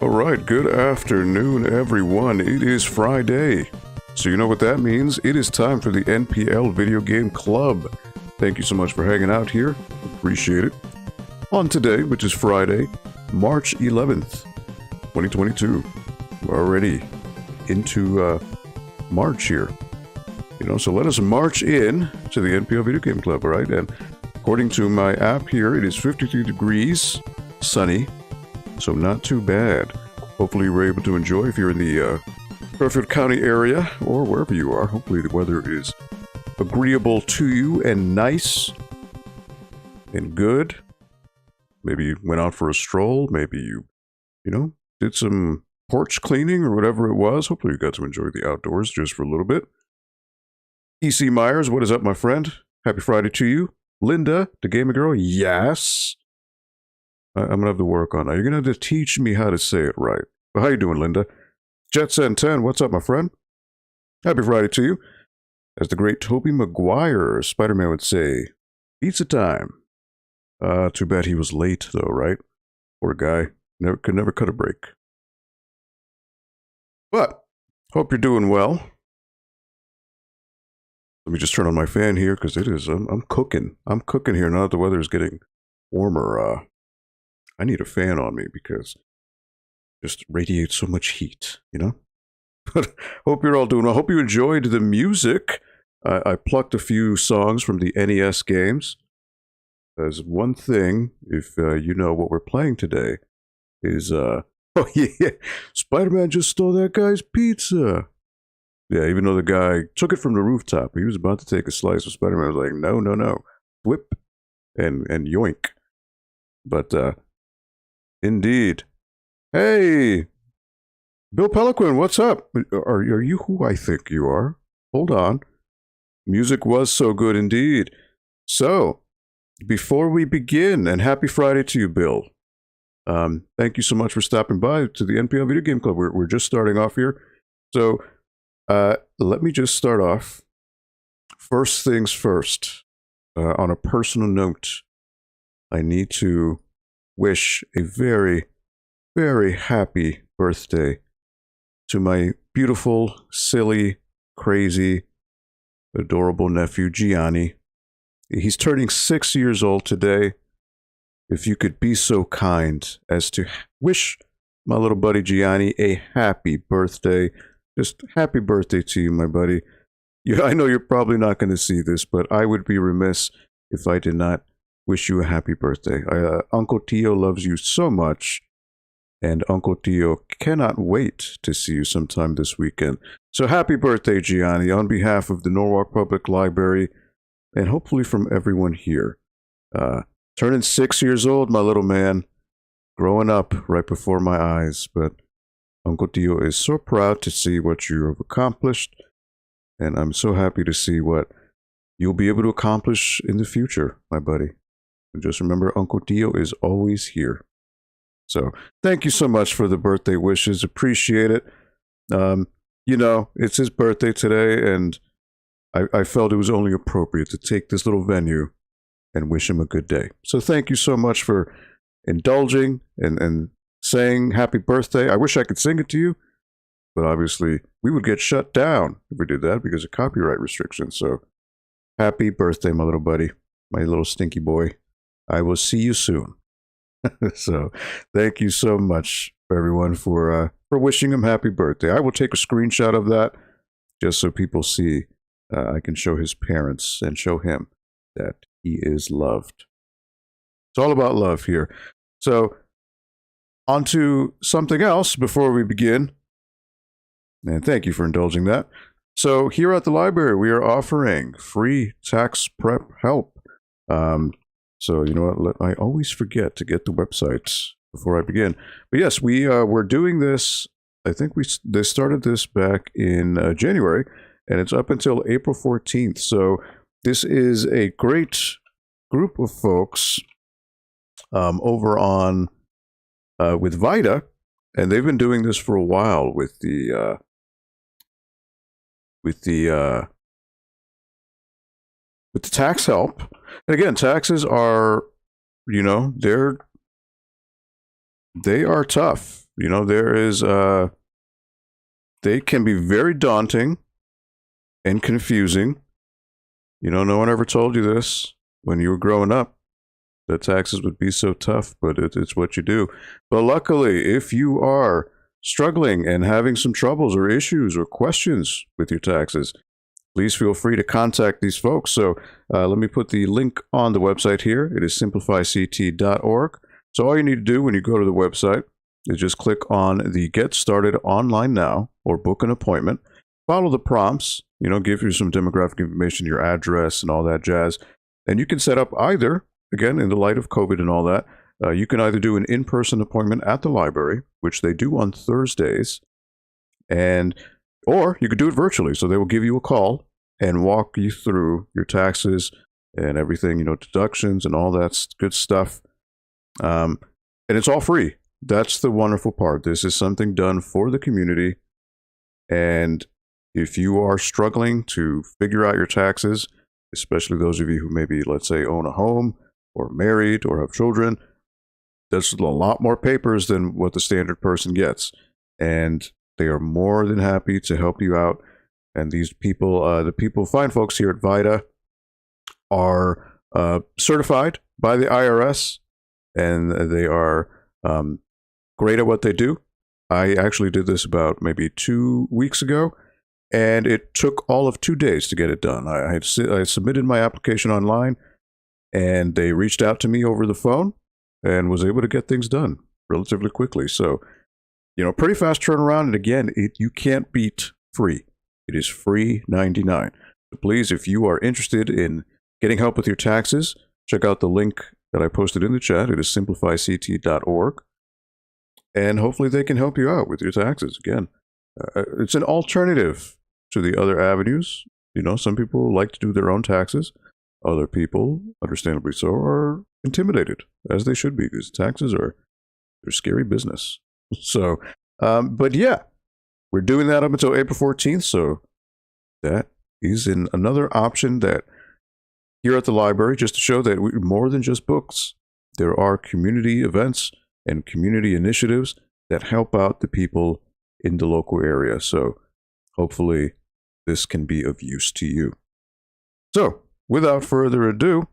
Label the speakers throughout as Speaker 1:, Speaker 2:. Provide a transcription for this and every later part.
Speaker 1: Alright, good afternoon everyone. It is Friday. So you know what that means? It is time for the NPL Video Game Club. Thank you so much for hanging out here. Appreciate it. On today, which is Friday, March 11th, 2022. We're already into March here. You know, so let us march in to the NPL Video Game Club, alright? And according to my app here, it is 53 degrees, sunny. So not too bad. Hopefully you're able to enjoy if you're in the Fairfield County area or wherever you are. Hopefully the weather is agreeable to you and nice and good. Maybe you went out for a stroll. Maybe you know, did some porch cleaning or whatever it was. Hopefully you got to enjoy the outdoors just for a little bit. E.C. Myers, what is up, my friend? Happy Friday to you. Linda, the gamer girl, yes. I'm going to have to work on that. You're going to have to teach me how to say it right. Well, how you doing, Linda? Jetsen10, what's up, my friend? Happy Friday to you. As the great Tobey Maguire, Spider-Man would say, pizza time. Too bad he was late, though, right? Poor guy. Could never cut a break. But, hope you're doing well. Let me just turn on my fan here, because it is, I'm cooking. I'm cooking here now that the weather is getting warmer. I need a fan on me because it just radiates so much heat, you know? But hope you're all doing well. Hope you enjoyed the music. I plucked a few songs from the NES games. There's one thing, if you know what we're playing today, is, oh yeah, Spider-Man just stole that guy's pizza. Yeah, even though the guy took it from the rooftop, he was about to take a slice of Spider-Man. Was like, no, no, no. Whip and yoink. But, indeed. Hey! Bill Peliquin, what's up? Are you who I think you are? Hold on. Music was so good indeed. So, before we begin, and happy Friday to you, Bill. Thank you so much for stopping by to the NPL Video Game Club. We're just starting off here. So, let me just start off. First things first. On a personal note, I need to wish a very, very happy birthday to my beautiful, silly, crazy, adorable nephew, Gianni. He's turning 6 years old today. If you could be so kind as to wish my little buddy Gianni a happy birthday. Just happy birthday to you, my buddy. I know you're probably not going to see this, but I would be remiss if I did not wish you a happy birthday. Uncle Tio loves you so much, and Uncle Tio cannot wait to see you sometime this weekend. So happy birthday, Gianni, on behalf of the Norwalk Public Library, and hopefully from everyone here. Turning 6 years old, my little man, growing up right before my eyes, but Uncle Tio is so proud to see what you have accomplished, and I'm so happy to see what you'll be able to accomplish in the future, my buddy. And just remember, Uncle Tio is always here. So, thank you so much for the birthday wishes. Appreciate it. You know, it's his birthday today, and I felt it was only appropriate to take this little venue and wish him a good day. So, thank you so much for indulging and saying happy birthday. I wish I could sing it to you, but obviously we would get shut down if we did that because of copyright restrictions. So, happy birthday, my little buddy, my little stinky boy. I will see you soon. So, thank you so much for everyone for wishing him happy birthday. I will take a screenshot of that just so people see. I can show his parents and show him that he is loved. It's all about love here. So, on to something else before we begin. And thank you for indulging that. So, here at the library, we are offering free tax prep help. So, you know what, I always forget to get the websites before I begin. But yes, we're doing this, I think they started this back in January, and it's up until April 14th. So, this is a great group of folks over on, with Vita, and they've been doing this for a while with the tax help. And again, taxes are, you know, they are tough. You know, they can be very daunting and confusing. You know, no one ever told you this when you were growing up, that taxes would be so tough, but it's what you do. But luckily, if you are struggling and having some troubles or issues or questions with your taxes, please feel free to contact these folks. So let me put the link on the website here. It is simplifyct.org. So all you need to do when you go to the website is just click on the Get Started Online Now or book an appointment. Follow the prompts, you know, give you some demographic information, your address and all that jazz. And you can set up either, again, in the light of COVID and all that, you can either do an in-person appointment at the library, which they do on Thursdays, or you could do it virtually. So they will give you a call and walk you through your taxes and everything, you know, deductions and all that good stuff. And it's all free. That's the wonderful part. This is something done for the community. And if you are struggling to figure out your taxes, especially those of you who maybe, let's say, own a home or married or have children, there's a lot more papers than what the standard person gets. And they are more than happy to help you out. And these people, fine folks here at VITA, are certified by the IRS, and they are great at what they do. I actually did this about maybe 2 weeks ago, and it took all of 2 days to get it done. I submitted my application online, and they reached out to me over the phone and was able to get things done relatively quickly. So, you know, pretty fast turnaround. And again, you can't beat free. It is free 99. So please, if you are interested in getting help with your taxes, check out the link that I posted in the chat. It is simplifyct.org. And hopefully they can help you out with your taxes. Again, it's an alternative to the other avenues. You know, some people like to do their own taxes. Other people, understandably so, are intimidated, as they should be, because taxes they're scary business. So, but yeah, we're doing that up until April 14th. So that is another option that here at the library, just to show that we're more than just books. There are community events and community initiatives that help out the people in the local area. So hopefully this can be of use to you. So without further ado,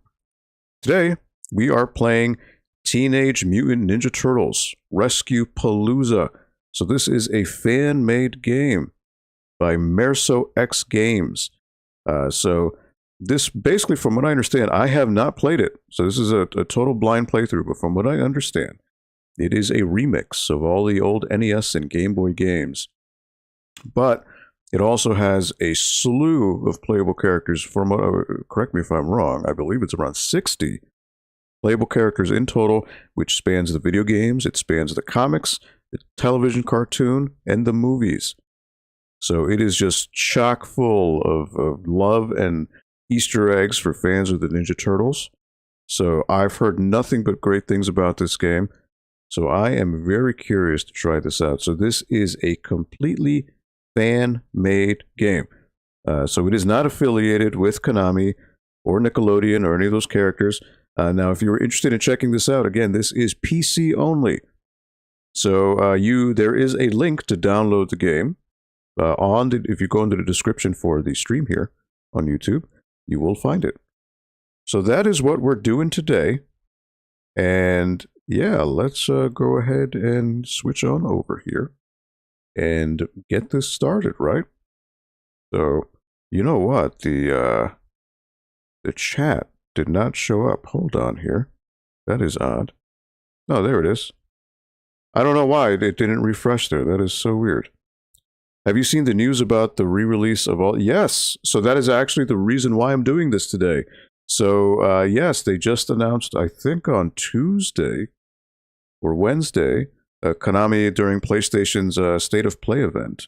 Speaker 1: today we are playing Teenage Mutant Ninja Turtles Rescue-Palooza. So this is a fan-made game by Merso X Games. So this basically, from what I understand, I have not played it. So this is a total blind playthrough, but from what I understand, it is a remix of all the old NES and Game Boy games. But it also has a slew of playable characters. Correct me if I'm wrong, I believe it's around 60 playable characters in total, which spans the video games, it spans the comics, the television cartoon, and the movies. So it is just chock full of love and Easter eggs for fans of the Ninja Turtles. So I've heard nothing but great things about this game. So I am very curious to try this out. So this is a completely fan-made game. So it is not affiliated with Konami or Nickelodeon or any of those characters. Now, if you're interested in checking this out, again, this is PC only. So there is a link to download the game. If you go into the description for the stream here on YouTube, you will find it. So that is what we're doing today. And yeah, let's go ahead and switch on over here and get this started, right? So, you know what? The chat did not show up. Hold on here. That is odd. Oh, there it is. I don't know why it didn't refresh there. That is so weird. Have you seen the news about the re-release of all? Yes. So that is actually the reason why I'm doing this today. So yes, they just announced, I think on Tuesday or Wednesday, Konami during PlayStation's State of Play event.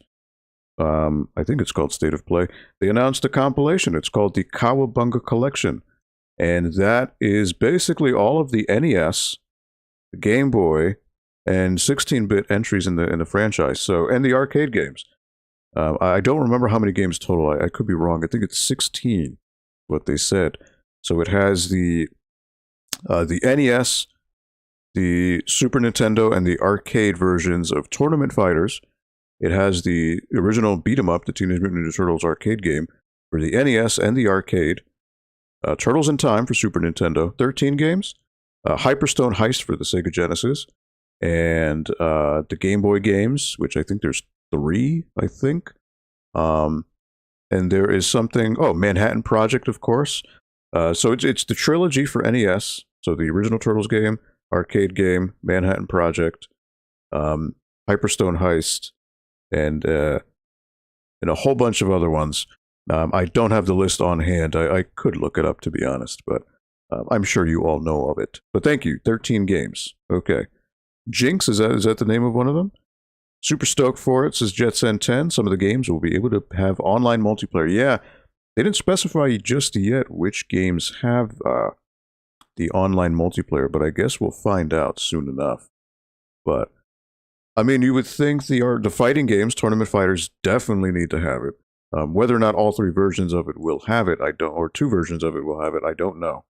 Speaker 1: I think it's called State of Play. They announced a compilation. It's called the Cowabunga Collection. And that is basically all of the NES, the Game Boy, and 16-bit entries in the franchise. So, and the arcade games. I don't remember how many games total. I could be wrong. I think it's 16, what they said. So it has the NES, the Super Nintendo and the arcade versions of Tournament Fighters. It has the original beat 'em up, the Teenage Mutant Ninja Turtles arcade game for the NES and the arcade. Turtles in Time for Super Nintendo, 13 games. Hyperstone Heist for the Sega Genesis, and the Game Boy games, which I think there's 3, I think. And there is something, Manhattan Project, of course. So it's the trilogy for NES, so the original Turtles game, arcade game, Manhattan Project, Hyperstone Heist, and a whole bunch of other ones. I don't have the list on hand. I could look it up, to be honest, but I'm sure you all know of it. But thank you, 13 games. Okay. Jinx, is that the name of one of them? Super stoked for it, says JetSend 10. Some of the games will be able to have online multiplayer. Yeah, they didn't specify just yet which games have the online multiplayer, but I guess we'll find out soon enough. But, I mean, you would think the fighting games, Tournament Fighters, definitely need to have it. Whether or not all 3 versions of it will have it, or 2 versions of it will have it, I don't know.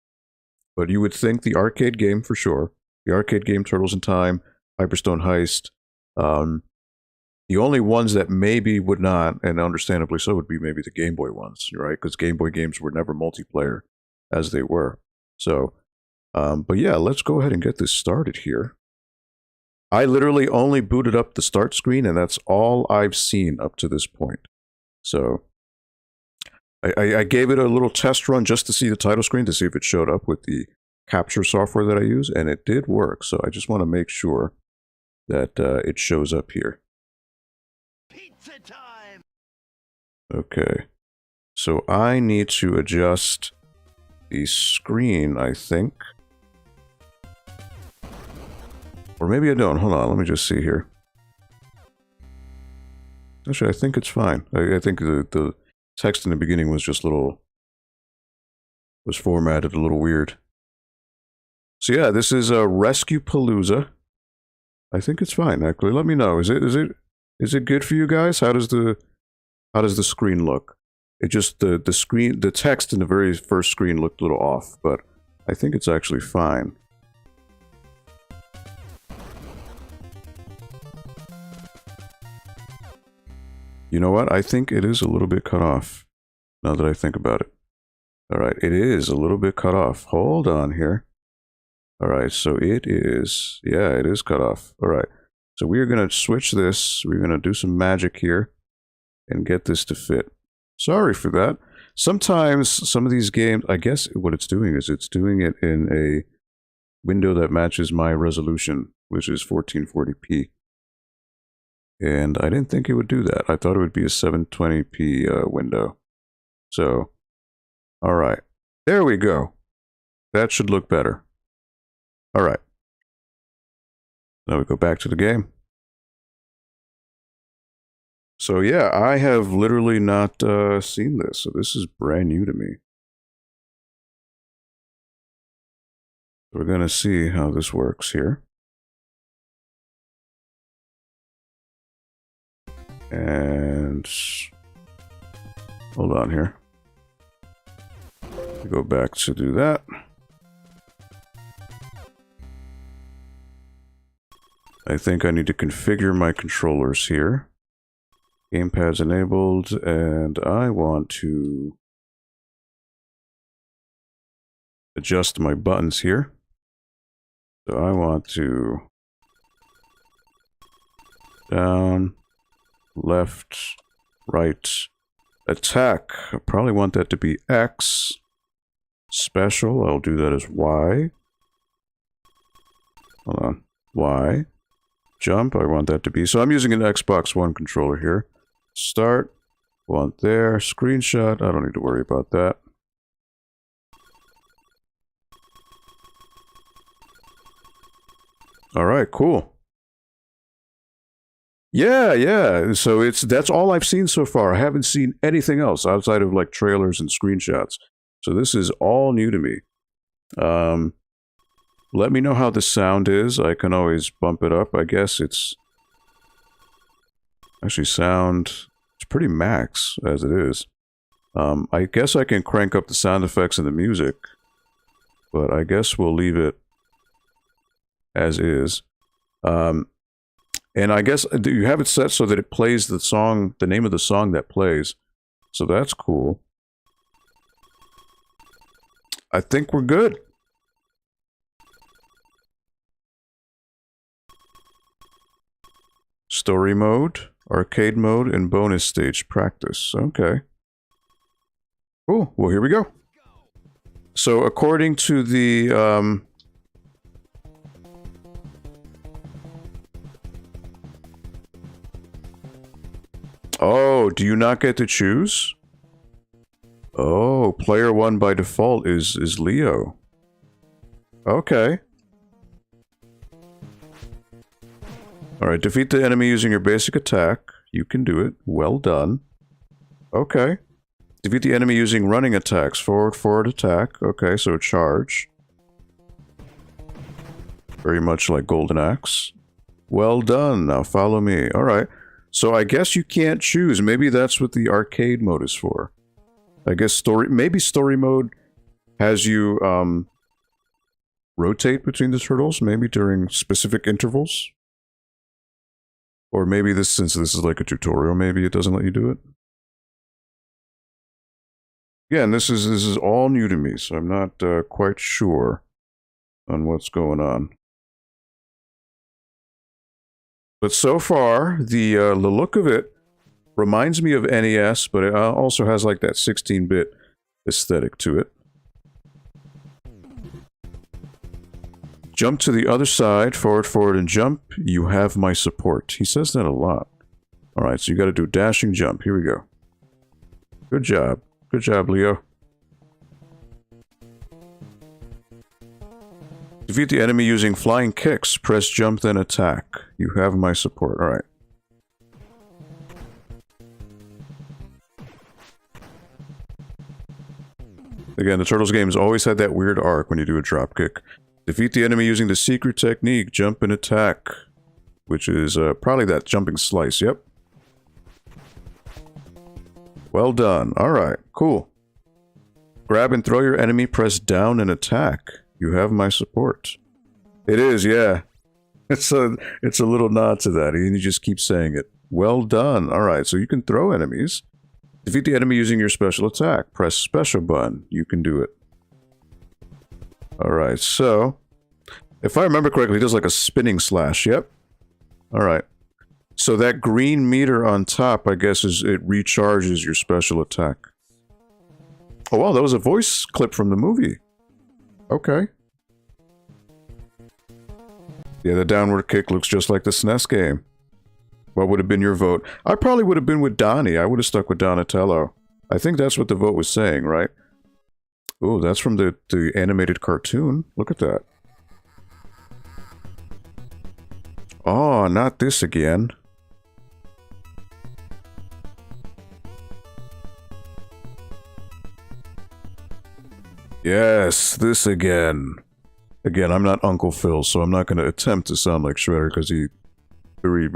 Speaker 1: But you would think the arcade game, for sure. The arcade game, Turtles in Time, Hyperstone Heist. The only ones that maybe would not, and understandably so, would be maybe the Game Boy ones, right? Because Game Boy games were never multiplayer as they were. So, but yeah, let's go ahead and get this started here. I literally only booted up the start screen, and that's all I've seen up to this point. So, I gave it a little test run just to see the title screen, to see if it showed up with the capture software that I use, and it did work. So I just want to make sure that it shows up here. Pizza time! Okay. So I need to adjust the screen, I think. Or maybe I don't. Hold on, let me just see here. Actually, I think it's fine. I think the text in the beginning was just was formatted a little weird. So yeah, this is a Rescue-Palooza. I think it's fine, actually. Let me know. Is it good for you guys? How does the screen look? It just the text in the very first screen looked a little off, but I think it's actually fine. You know what? I think it is a little bit cut off, now that I think about it. Alright, it is a little bit cut off. Hold on here. Alright, so it is cut off. Alright, so we're going to switch this. We're going to do some magic here and get this to fit. Sorry for that. Sometimes some of these games, I guess what it's doing is it's doing it in a window that matches my resolution, which is 1440p. And I didn't think it would do that. I thought it would be a 720p window. So, all right. There we go. That should look better. All right. Now we go back to the game. So yeah, I have literally not seen this. So this is brand new to me. We're going to see how this works here. And hold on here. Go back to do that. I think I need to configure my controllers here. Gamepad's enabled, and I want to adjust my buttons here. So I want to down, left, right, attack. I probably want that to be X. Special, I'll do that as Y. Hold on. Y. Jump, I want that to be. So I'm using an Xbox One controller here. Start. Want there. Screenshot. I don't need to worry about that. Alright, cool. Yeah. So that's all I've seen so far. I haven't seen anything else outside of like trailers and screenshots. So this is all new to me. Let me know how the sound is. I can always bump it up. I guess it's actually it's pretty max as it is. I guess I can crank up the sound effects and the music, but I guess we'll leave it as is. And I guess you have it set so that it plays the song, the name of the song that plays. So that's cool. I think we're good. Story mode, arcade mode, and bonus stage practice. Okay. Cool. Well, here we go. So according to the, oh, do you not get to choose? Oh, player 1 by default is Leo. Okay. Alright, defeat the enemy using your basic attack. You can do it. Well done. Okay. Defeat the enemy using running attacks. Forward, forward attack. Okay, so charge. Very much like Golden Axe. Well done. Now follow me. Alright. So I guess you can't choose. Maybe that's what the arcade mode is for. I guess maybe story mode has you, rotate between the turtles, maybe during specific intervals. Or maybe this, since this is like a tutorial, maybe it doesn't let you do it. Again, this is all new to me, so I'm not quite sure on what's going on. But so far, the look of it reminds me of NES, but it also has like that 16-bit aesthetic to it. Jump to the other side, forward, forward, and jump. You have my support. He says that a lot. Alright, so you gotta do dashing jump. Here we go. Good job. Good job, Leo. Defeat the enemy using flying kicks. Press jump, then attack. You have my support. Alright. Again, the Turtles games always had that weird arc when you do a dropkick. Defeat the enemy using the secret technique, jump and attack. Which is probably that jumping slice, yep. Well done. Alright, cool. Grab and throw your enemy, press down and attack. You have my support. It is, yeah. It's a little nod to that, and you just keep saying it. Well done. Alright, so you can throw enemies. Defeat the enemy using your special attack. Press special button. You can do it. Alright, so... if I remember correctly, it does like a spinning slash, yep. Alright. So that green meter on top, I guess, is it recharges your special attack. Oh wow, that was a voice clip from the movie. Okay. Yeah, the downward kick looks just like the SNES game. What would have been your vote? I probably would have been with Donnie. I would have stuck with Donatello. I think that's what the vote was saying, right? Ooh, that's from the animated cartoon. Look at that. Oh, not this again. Yes, this again. Again, I'm not Uncle Phil, so I'm not going to attempt to sound like Shredder because he very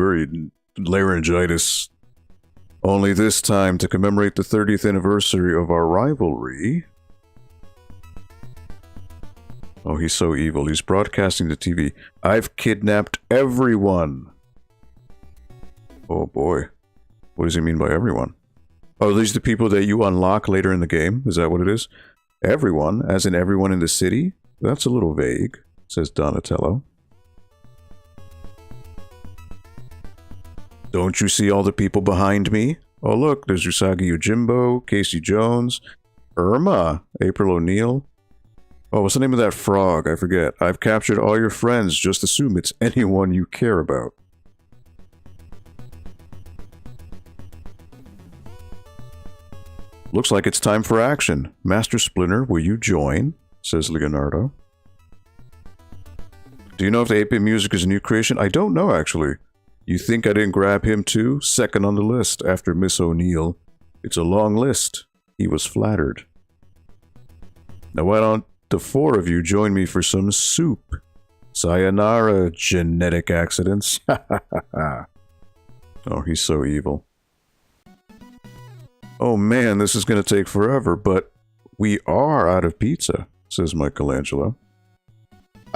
Speaker 1: laryngitis. Only this time to commemorate the 30th anniversary of our rivalry. Oh, he's so evil. He's broadcasting to TV. I've kidnapped everyone. Oh boy. What does he mean by everyone? Oh, these are the people that you unlock later in the game? Is that what it is? Everyone, as in everyone in the city? That's a little vague, says Donatello. Don't you see all the people behind me? Oh look, there's Usagi Yojimbo, Casey Jones, Irma, April O'Neil. Oh, what's the name of that frog? I forget. I've captured all your friends, just assume it's anyone you care about. Looks like it's time for action. Master Splinter, will you join? Says Leonardo. Do you know if the 8-bit music is a new creation? I don't know, actually. You think I didn't grab him too? Second on the list, after Miss O'Neil. It's a long list. He was flattered. Now why don't the 4 of you join me for some soup? Sayonara, genetic accidents. Oh, he's so evil. Oh man, this is gonna take forever, but we are out of pizza, says Michelangelo.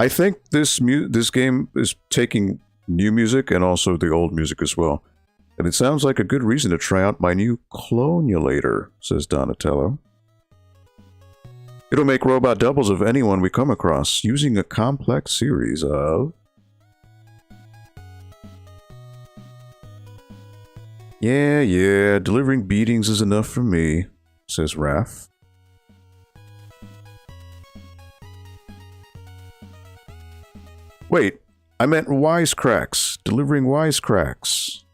Speaker 1: I think this game is taking new music and also the old music as well. And it sounds like a good reason to try out my new clonulator, says Donatello. It'll make robot doubles of anyone we come across, using a complex series of... Yeah, delivering beatings is enough for me, says Raph. Wait, I meant wisecracks. Delivering wisecracks.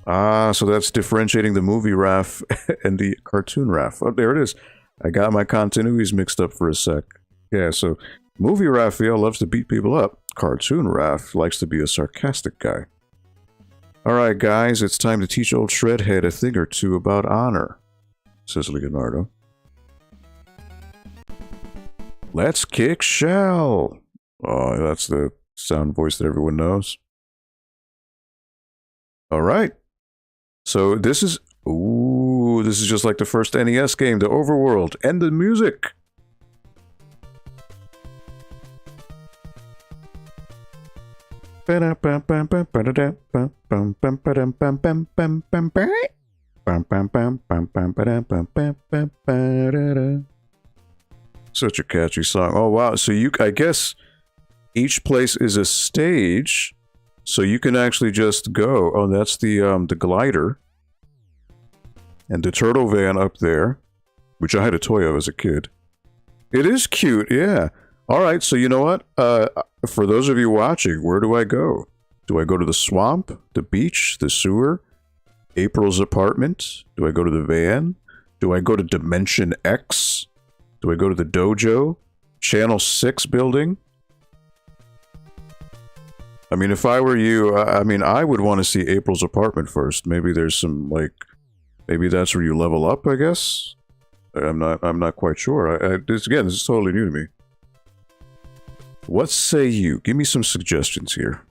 Speaker 1: Ah, so that's differentiating the movie Raph and the cartoon Raph. Oh, there it is. I got my continuities mixed up for a sec. Yeah, so movie Raphael loves to beat people up. Cartoon Raph likes to be a sarcastic guy. Alright guys, it's time to teach old Shredhead a thing or two about honor, says Leonardo. Let's kick shell! Oh, that's the sound voice that everyone knows. Alright. So this is... Ooh, this is just like the first NES game, the Overworld, and the music! Such a catchy song. Oh wow, so I guess each place is a stage, so you can actually just go. Oh, that's the glider. And the turtle van up there, which I had a toy of as a kid. It is cute, yeah. Alright, so you know what? For those of you watching, where do I go? Do I go to the swamp, the beach, the sewer, April's apartment? Do I go to the van? Do I go to Dimension X? Do I go to the dojo? Channel 6 building? I mean, if I were you, I mean, I would want to see April's apartment first. Maybe there's some, like, maybe that's where you level up, I guess? I'm not quite sure. This is totally new to me. What say you? Give me some suggestions here.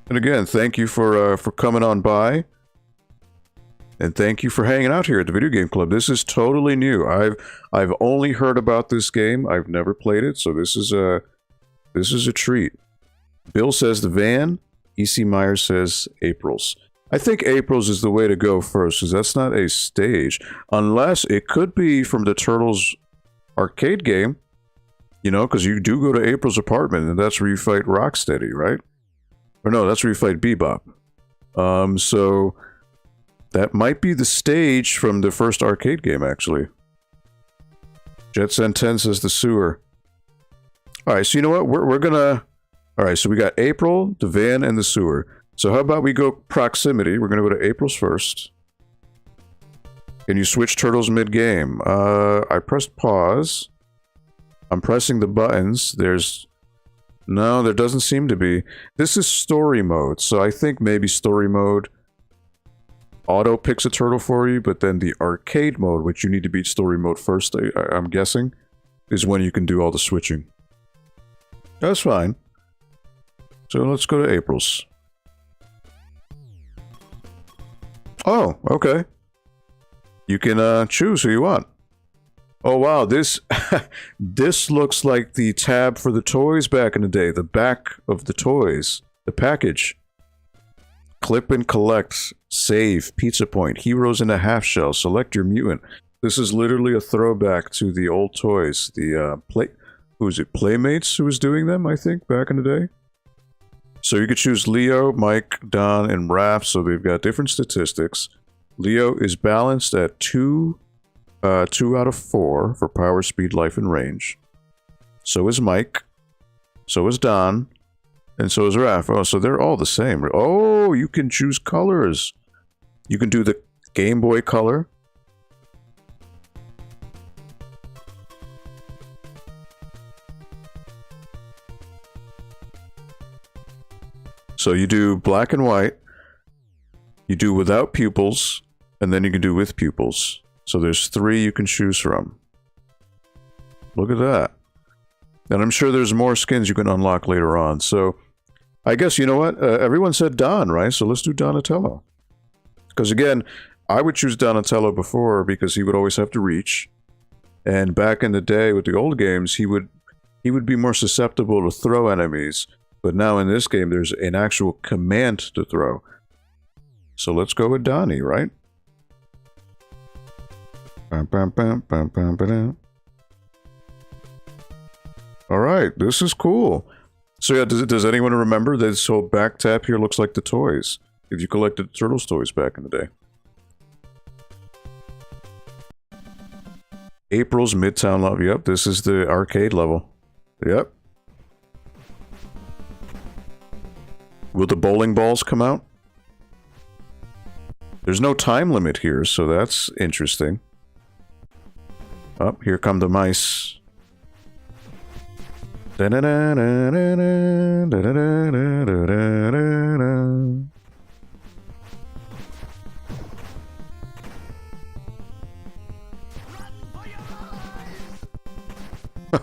Speaker 1: And again, thank you for coming on by. And thank you for hanging out here at the Video Game Club. This is totally new. I've only heard about this game. I've never played it, so this is a treat. Bill says the van. E.C. Myers says April's. I think April's is the way to go first, because that's not a stage. Unless it could be from the Turtles arcade game. You know, because you do go to April's apartment, and that's where you fight Rocksteady, right? Or no, that's where you fight Bebop. So... that might be the stage from the first arcade game, actually. Jetson 10 says the sewer. Alright, so you know what? We're gonna... Alright, so we got April, the van, and the sewer. So how about we go proximity? We're gonna go to April's first. Can you switch turtles mid-game? I pressed pause. I'm pressing the buttons. There's... No, there doesn't seem to be. This is story mode, so I think maybe story mode... auto picks a turtle for you, but then the arcade mode, which you need to beat story mode first, I'm guessing, is when you can do all the switching. That's fine. So let's go to April's. Oh, okay. You can choose who you want. Oh wow, this this looks like the tab for the toys back in the day. The back of the toys. The package. Clip and collect, save, pizza point, heroes in a half shell, select your mutant. This is literally a throwback to the old toys. The who is it? Playmates who was doing them, I think, back in the day. So you could choose Leo, Mike, Don, and Raph. So they've got different statistics. Leo is balanced at 2 out of 4 for power, speed, life, and range. So is Mike. So is Don. And so is Raph. Oh, so they're all the same. Oh, you can choose colors. You can do the Game Boy color. So you do black and white. You do without pupils. And then you can do with pupils. So there's 3 you can choose from. Look at that. And I'm sure there's more skins you can unlock later on. So... I guess, you know what? Everyone said Don, right? So let's do Donatello. Because again, I would choose Donatello before because he would always have to reach. And back in the day with the old games, he would be more susceptible to throw enemies. But now in this game, there's an actual command to throw. So let's go with Donnie, right? Alright, this is cool. So yeah, does anyone remember this whole back tap here looks like the toys? If you collected Turtles toys back in the day. April's Midtown Love. Yep, this is the arcade level. Yep. Will the bowling balls come out? There's no time limit here, so that's interesting. Oh, here come the mice.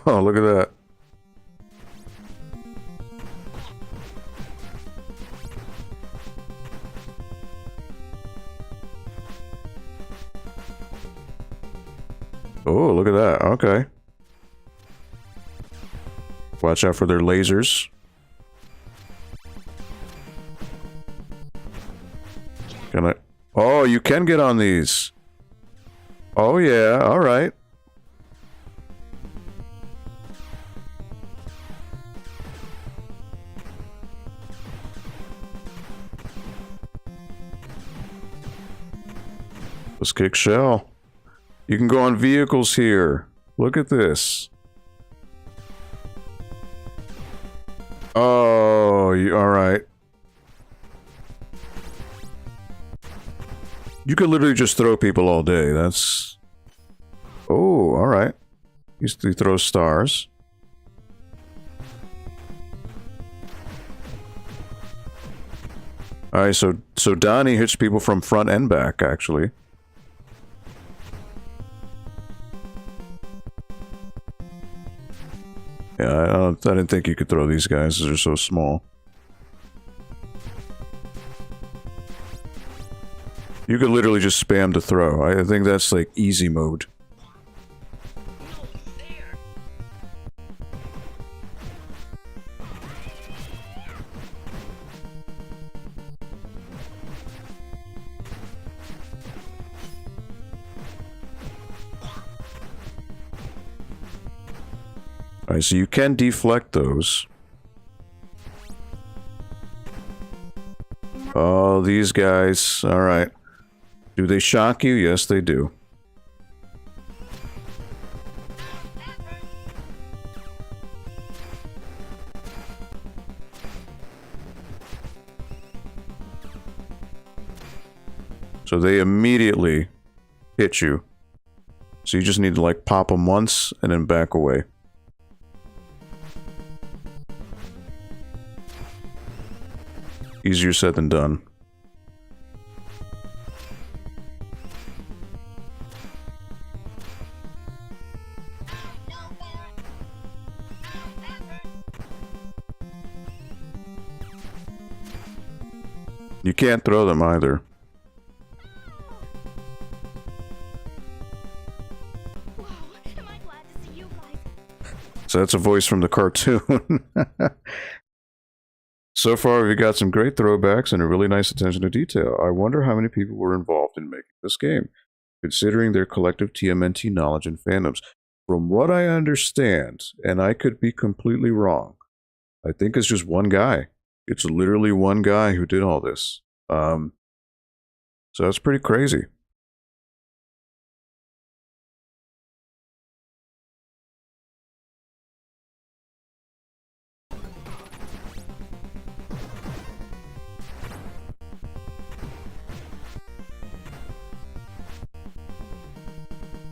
Speaker 1: Oh, look at that. Oh, look at that. Okay. Watch out for their lasers. Can I? Oh, you can get on these. Oh, yeah. All right. Let's kick shell. You can go on vehicles here. Look at this. Oh, alright. You could literally just throw people all day. That's... Oh, alright. He throws stars. Alright, so Donnie hits people from front and back, actually. Yeah, I didn't think you could throw these guys, they're so small. You could literally just spam to throw. I think that's like easy mode. Alright, so you can deflect those. Oh, these guys. Alright. Do they shock you? Yes, they do. So they immediately hit you. So you just need to like pop them once and then back away. Easier said than done. You can't throw them either.
Speaker 2: Whoa, am I glad to see you guys.
Speaker 1: So that's a voice from the cartoon. So far, we've got some great throwbacks and a really nice attention to detail. I wonder how many people were involved in making this game, considering their collective TMNT knowledge and fandoms. From what I understand, and I could be completely wrong, I think it's just one guy. It's literally one guy who did all this. So that's pretty crazy.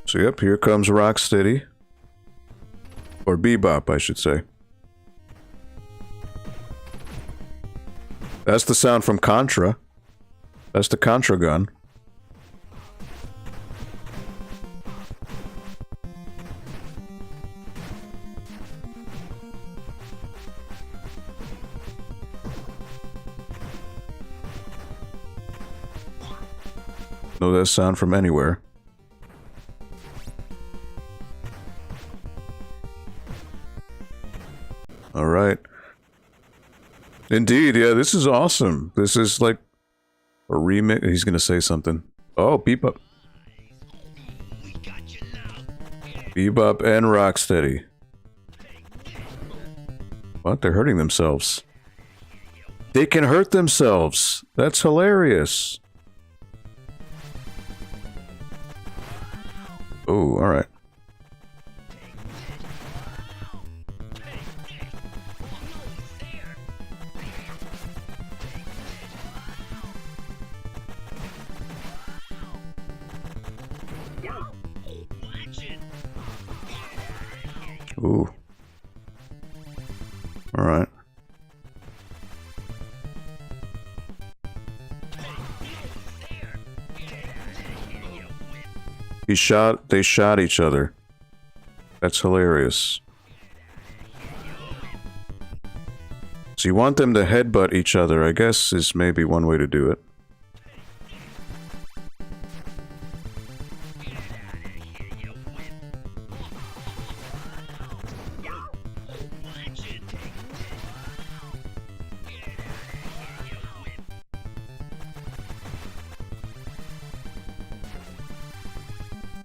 Speaker 1: So yep, here comes Rocksteady. Or Bebop, I should say. That's the sound from Contra. That's the Contra gun. Know that sound from anywhere. Alright. Indeed, yeah, this is awesome. This is like a remix. He's gonna say something. Oh, Bebop. Bebop and Rocksteady. What? They're hurting themselves. They can hurt themselves. That's hilarious. Oh, alright. Ooh. Alright. They shot each other. That's hilarious. So you want them to headbutt each other, I guess, is maybe one way to do it.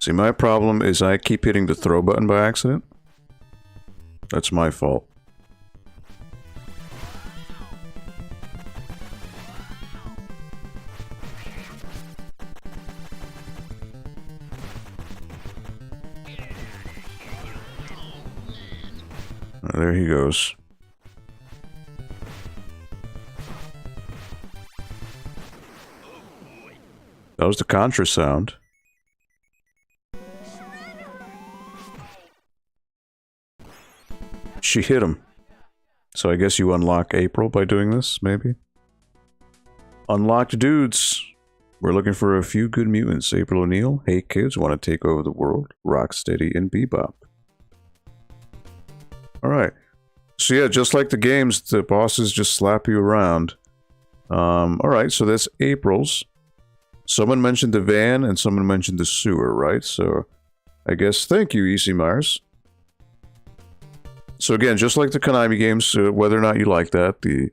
Speaker 1: See, my problem is I keep hitting the throw button by accident. That's my fault. There he goes. That was the Contra sound. She hit him. So I guess you unlock April by doing this, maybe? Unlocked dudes. We're looking for a few good mutants. April O'Neil, hey kids, want to take over the world? Rocksteady and Bebop. Alright. So yeah, just like the games, the bosses just slap you around. Alright, so that's April's. Someone mentioned the van and someone mentioned the sewer, right? So I guess thank you, Easy Mars. So again, just like the Konami games, whether or not you like that, the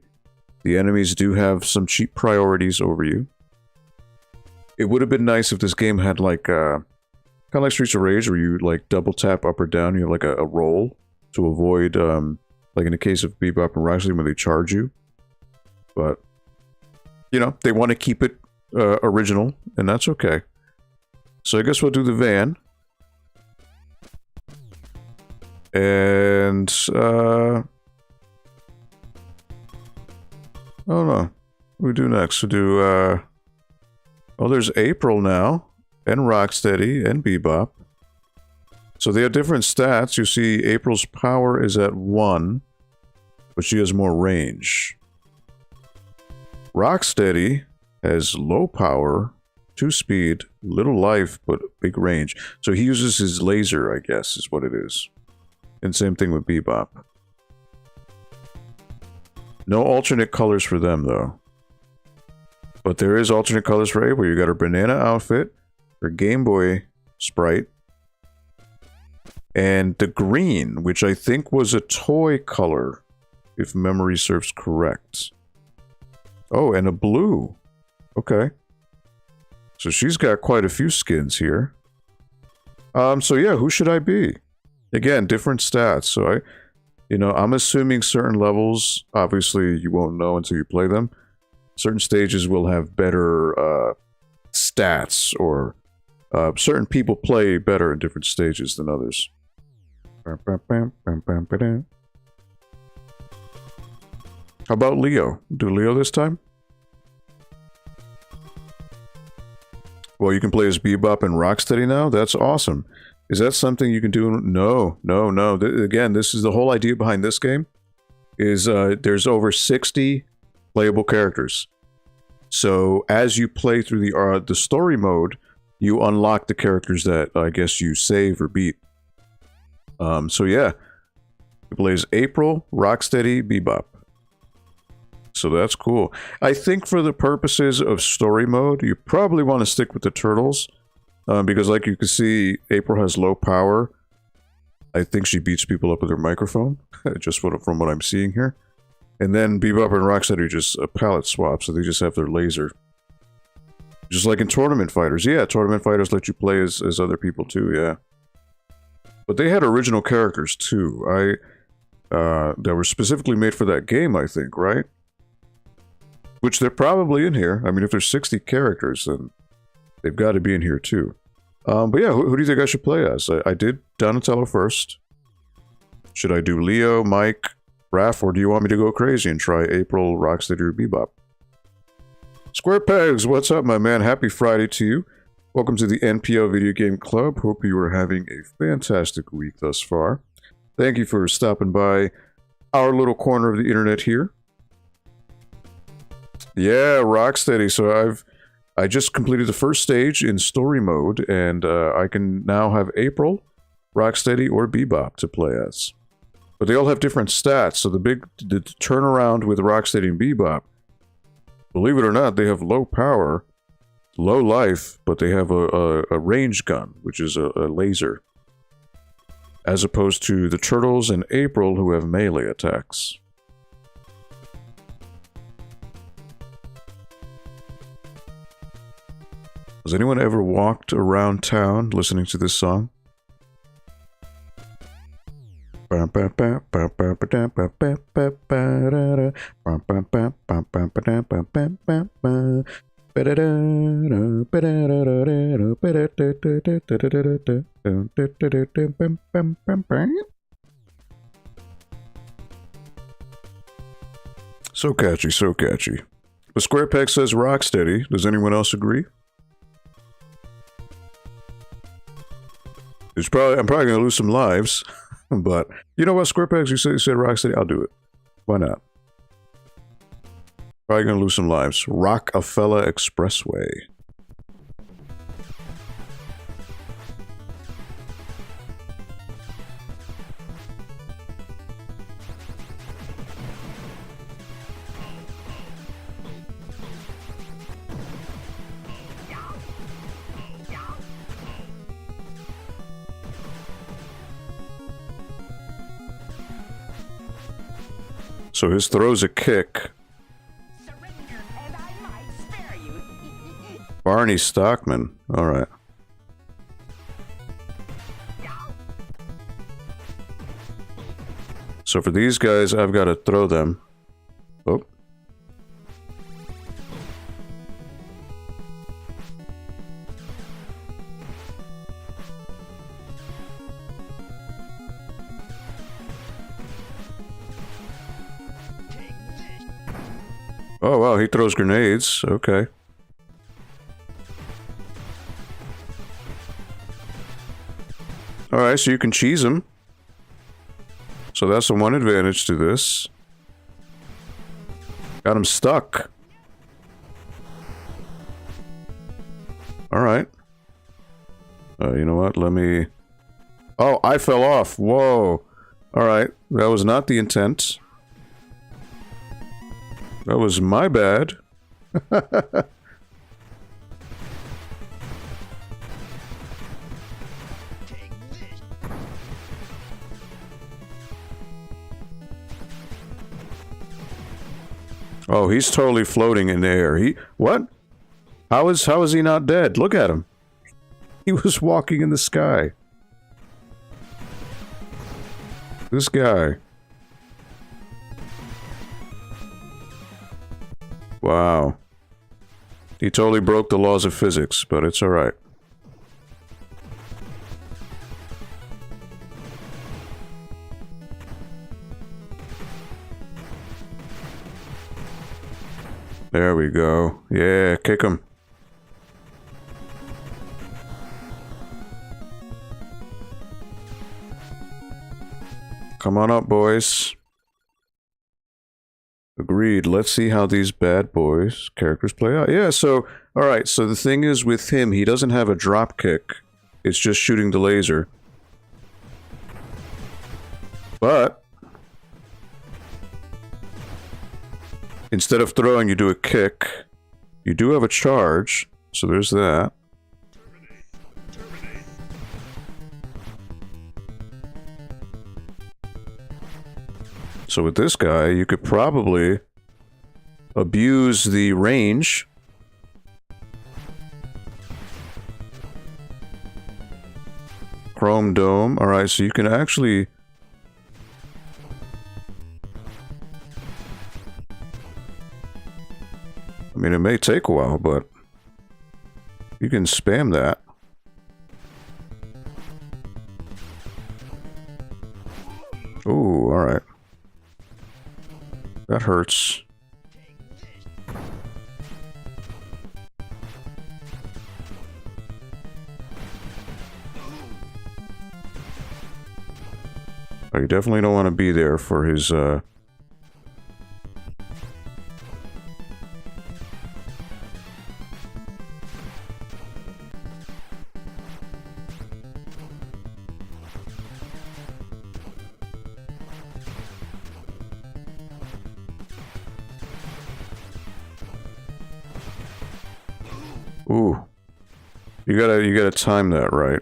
Speaker 1: enemies do have some cheap priorities over you. It would have been nice if this game had like, kind of like Streets of Rage, where you like double tap up or down, you have like a roll to avoid, like in the case of Bebop and Rocksteady when they charge you. But, you know, they want to keep it original, and that's okay. So I guess we'll do the van. And, oh no. What do we do next? We'll do, oh, there's April now, and Rocksteady, and Bebop. So they have different stats. You see April's power is at 1, but she has more range. Rocksteady has low power, 2 speed, little life, but big range. So he uses his laser, I guess, is what it is. And same thing with Bebop. No alternate colors for them, though. But there is alternate colors for April. You got her banana outfit, her Game Boy sprite, and the green, which I think was a toy color, if memory serves correct. Oh, and a blue. Okay. So she's got quite a few skins here. So yeah, who should I be? Again, different stats. So I'm assuming certain levels, obviously you won't know until you play them. Certain stages will have better stats, or certain people play better in different stages than others. How about Leo? Do Leo this time? Well, you can play as Bebop and Rocksteady now? That's awesome. Is that something you can do? No. Again, this is the whole idea behind this game. Is there's over 60 playable characters. So as you play through the story mode, you unlock the characters that I guess you save or beat. So yeah, you play as April, Rocksteady, Bebop. So that's cool. I think for the purposes of story mode, you probably want to stick with the turtles. Because like you can see, April has low power. I think she beats people up with her microphone. Just from what I'm seeing here. And then Bebop and Rocksteady are just a palette swap, so they just have their laser. Just like in Tournament Fighters. Yeah, Tournament Fighters let you play as other people too, yeah. But they had original characters too. That were specifically made for that game, I think, right? Which they're probably in here. I mean, if there's 60 characters, then they've got to be in here too. But yeah, who do you think I should play as? I did Donatello first. Should I do Leo, Mike, Raph, or do you want me to go crazy and try April, Rocksteady, or Bebop? Square Pegs, what's up, my man? Happy Friday to you. Welcome to the NPL Video Game Club. Hope you are having a fantastic week thus far. Thank you for stopping by our little corner of the internet here. Yeah, Rocksteady. So I just completed the first stage in story mode, and I can now have April, Rocksteady, or Bebop to play as. But they all have different stats, so the turnaround with Rocksteady and Bebop, believe it or not, they have low power, low life, but they have a range gun, which is a laser. As opposed to the Turtles and April, who have melee attacks. Has anyone ever walked around town listening to this song? So catchy, so catchy. The Square Peg says Rocksteady. Does anyone else agree? I'm probably gonna lose some lives, but you know what, Square Pegs, you said Rocksteady, I'll do it. Why not? Probably gonna lose some lives. Rockefeller Expressway. So his throw's a kick.
Speaker 2: Surrender, and I might spare you.
Speaker 1: Barney Stockman. Alright. So for these guys, I've got to throw them. Oh. Oh, wow, he throws grenades. Okay. Alright, so you can cheese him. So that's the one advantage to this. Got him stuck. Alright. You know what? Let me... Oh, I fell off. Whoa. Alright, that was not the intent. That was my bad. Oh, he's totally floating in the air. What? How is he not dead? Look at him. He was walking in the sky. This guy. Wow. He totally broke the laws of physics, but it's alright. There we go. Yeah, kick him. Come on up, boys. Agreed. Let's see how these bad boys characters play out. Yeah, so, alright, so the thing is with him, he doesn't have a drop kick. It's just shooting the laser. But Instead of throwing, you do a kick. You do have a charge, so there's that. So with this guy, you could probably abuse the range. Chrome Dome. Alright, so you can actually... I mean, it may take a while, but you can spam that. Ooh, alright. That hurts. Oh, you definitely don't want to be there for his, Ooh. You gotta time that right.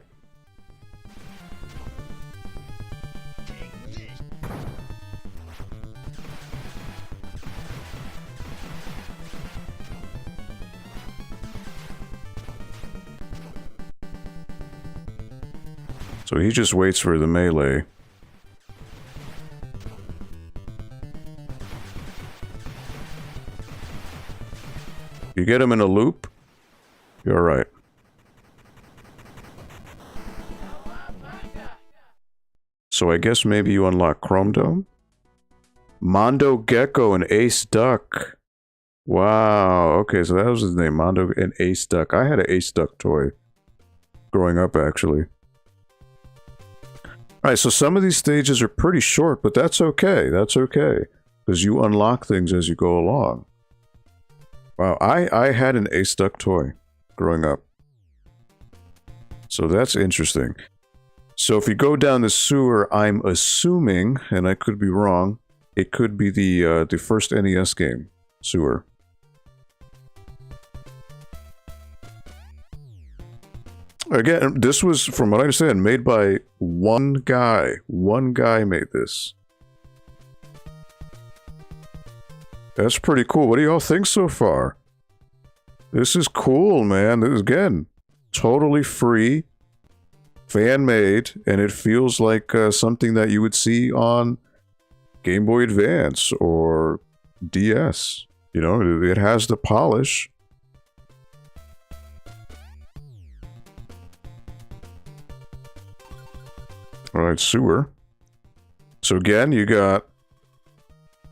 Speaker 1: So he just waits for the melee. You get him in a loop, you're right. So I guess maybe you unlock Chrome Dome? Mondo Gecko and Ace Duck. Wow, okay, so that was his name, Mondo and Ace Duck. I had an Ace Duck toy growing up, actually. Alright, so some of these stages are pretty short, but that's okay. That's okay. Because you unlock things as you go along. Wow, I had an Ace Duck toy growing up. So that's interesting. So if you go down the sewer, I'm assuming, and I could be wrong, it could be the first NES game, sewer. Again, this was, from what I understand, made by one guy. One guy made this. That's pretty cool. What do y'all think so far? This is cool, man. This is, again, totally free, fan-made, and it feels like something that you would see on Game Boy Advance or DS. You know, it has the polish. Alright, sewer. So again, you got...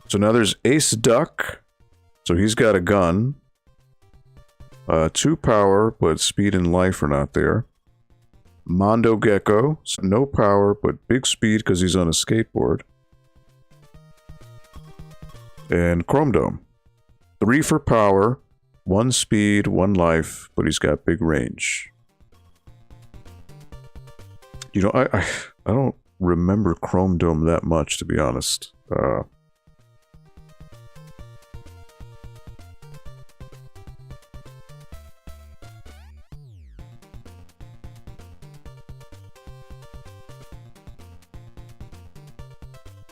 Speaker 1: So now there's Ace Duck. So he's got a gun. 2 power, but speed and life are not there. Mondo Gecko. So no power, but big speed because he's on a skateboard. And Chrome Dome. 3 for power, 1 speed, 1 life, but he's got big range. You know, I don't remember Chrome Dome that much, to be honest.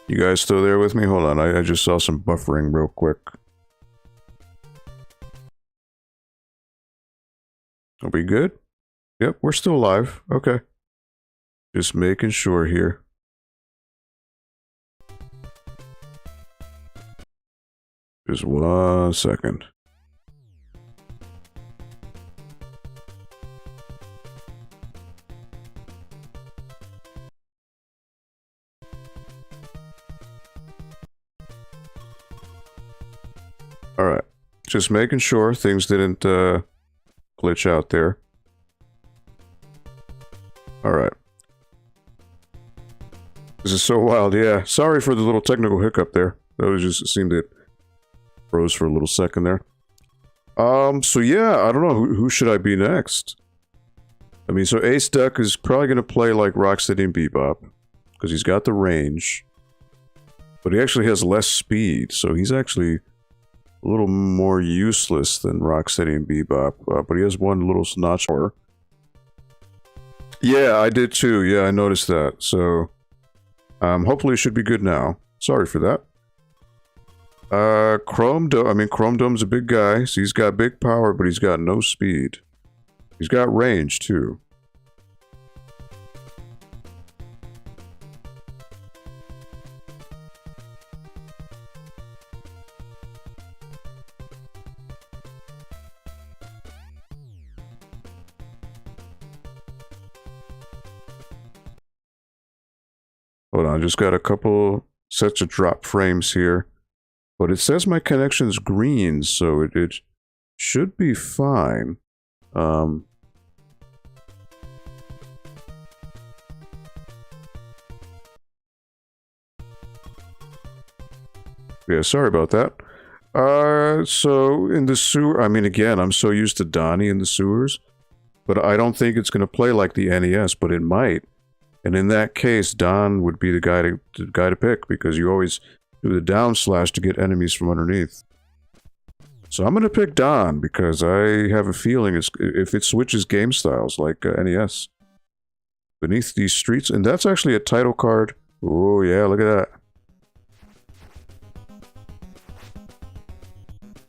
Speaker 1: You guys still there with me? Hold on, I just saw some buffering real quick. Are we good? Yep, we're still live. Okay. Just making sure here. Just 1 second. Alright. Just making sure things didn't glitch out there. Alright. This is so wild, yeah. Sorry for the little technical hiccup there. That was just, it seemed it froze for a little second there. So yeah, I don't know, who should I be next? I mean, so Ace Duck is probably going to play like Rocksteady and Bebop, because he's got the range. But he actually has less speed, so he's actually a little more useless than Rocksteady and Bebop, but he has one little notch more. Yeah, I did too. Yeah, I noticed that. So, hopefully it should be good now. Sorry for that. Chrome Dome's a big guy, so he's got big power, but he's got no speed. He's got range, too. Hold on, I just got a couple sets of drop frames here. But it says my connection's green, so it should be fine. Yeah, sorry about that. So in the sewer, I mean, again, I'm so used to Donnie in the sewers, but I don't think it's going to play like the NES, but it might. And in that case, Don would be the guy to pick, because you always do the down slash to get enemies from underneath. So I'm going to pick Don, because I have a feeling if it switches game styles like NES. Beneath these streets, and that's actually a title card. Oh yeah, look at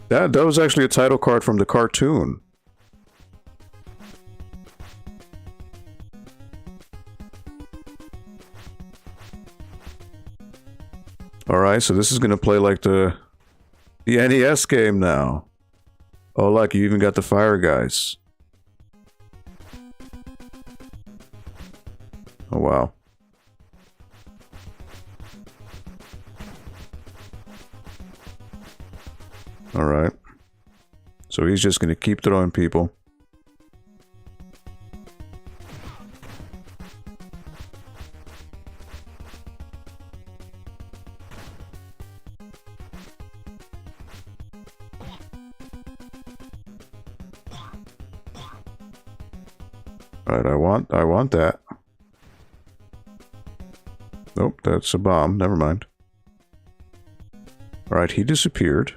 Speaker 1: that. That was actually a title card from the cartoon. Alright, so this is gonna play like the NES game now. Oh look, you even got the fire guys. Oh wow. Alright. So he's just gonna keep throwing people. Alright, I want that. Nope, that's a bomb. Never mind. Alright, he disappeared.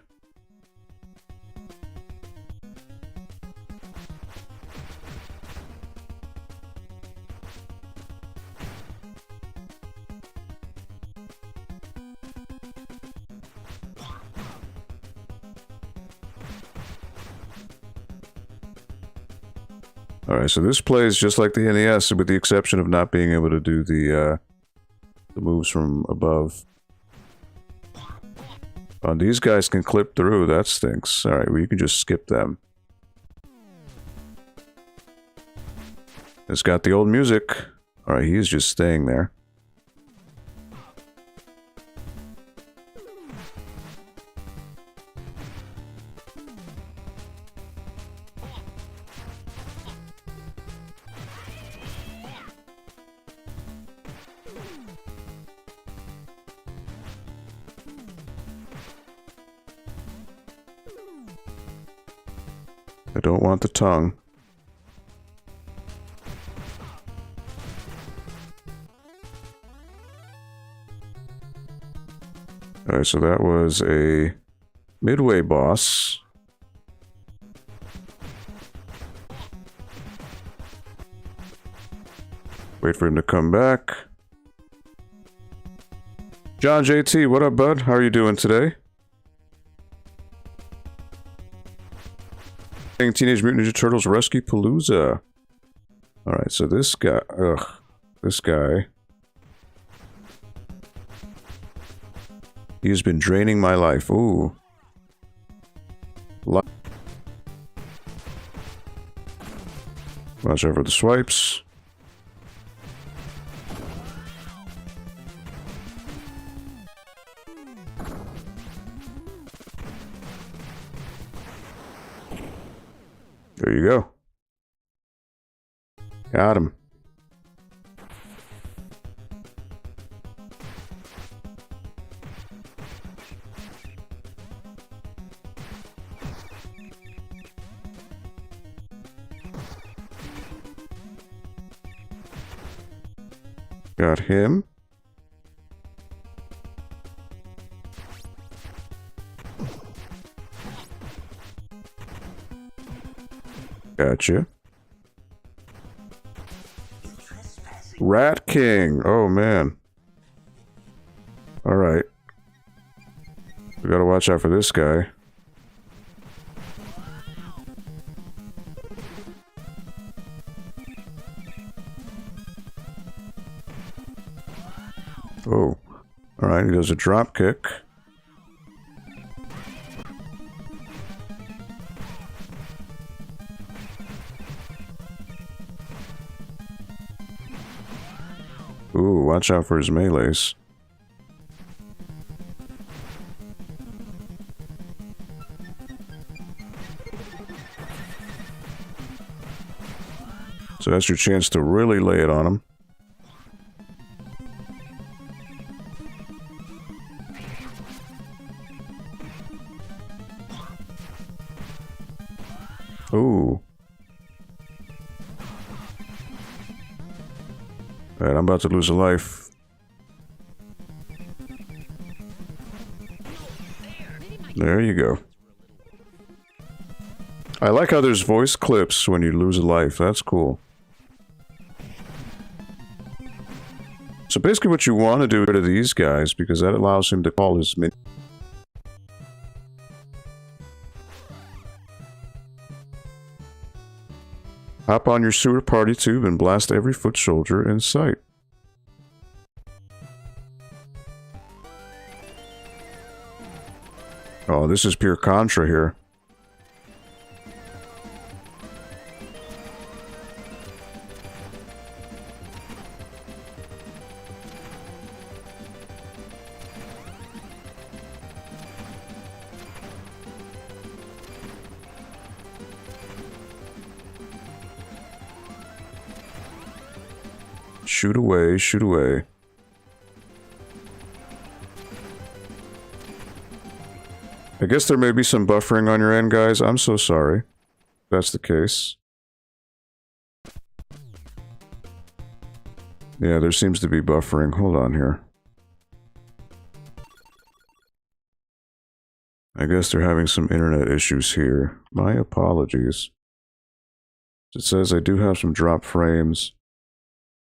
Speaker 1: Alright, so this plays just like the NES, with the exception of not being able to do the moves from above. These guys can clip through, that stinks. Alright, well you can just skip them. It's got the old music. Alright, he's just staying there. I don't want the tongue. Alright, so that was a midway boss. Wait for him to come back. John JT, what up, bud? How are you doing today? Teenage Mutant Ninja Turtles Rescue-Palooza. Alright, so this guy... Ugh. This guy... He has been draining my life. Ooh. Watch out for the swipes. There you go. Got him. Got him. Gotcha. Rat King. Oh, man. Alright. We gotta watch out for this guy. Oh. Alright, he does a drop kick. Ooh, watch out for his melees. So that's your chance to really lay it on him. Ooh. Alright, I'm about to lose a life. There you go. I like how there's voice clips when you lose a life. That's cool. So basically what you want to do to these guys, because that allows him to call his min. Hop on your sewer party tube and blast every foot soldier in sight. Oh, this is pure Contra here. Shoot away, shoot away. I guess there may be some buffering on your end, guys. I'm so sorry. If that's the case. Yeah, there seems to be buffering. Hold on here. I guess they're having some internet issues here. My apologies. It says I do have some drop frames.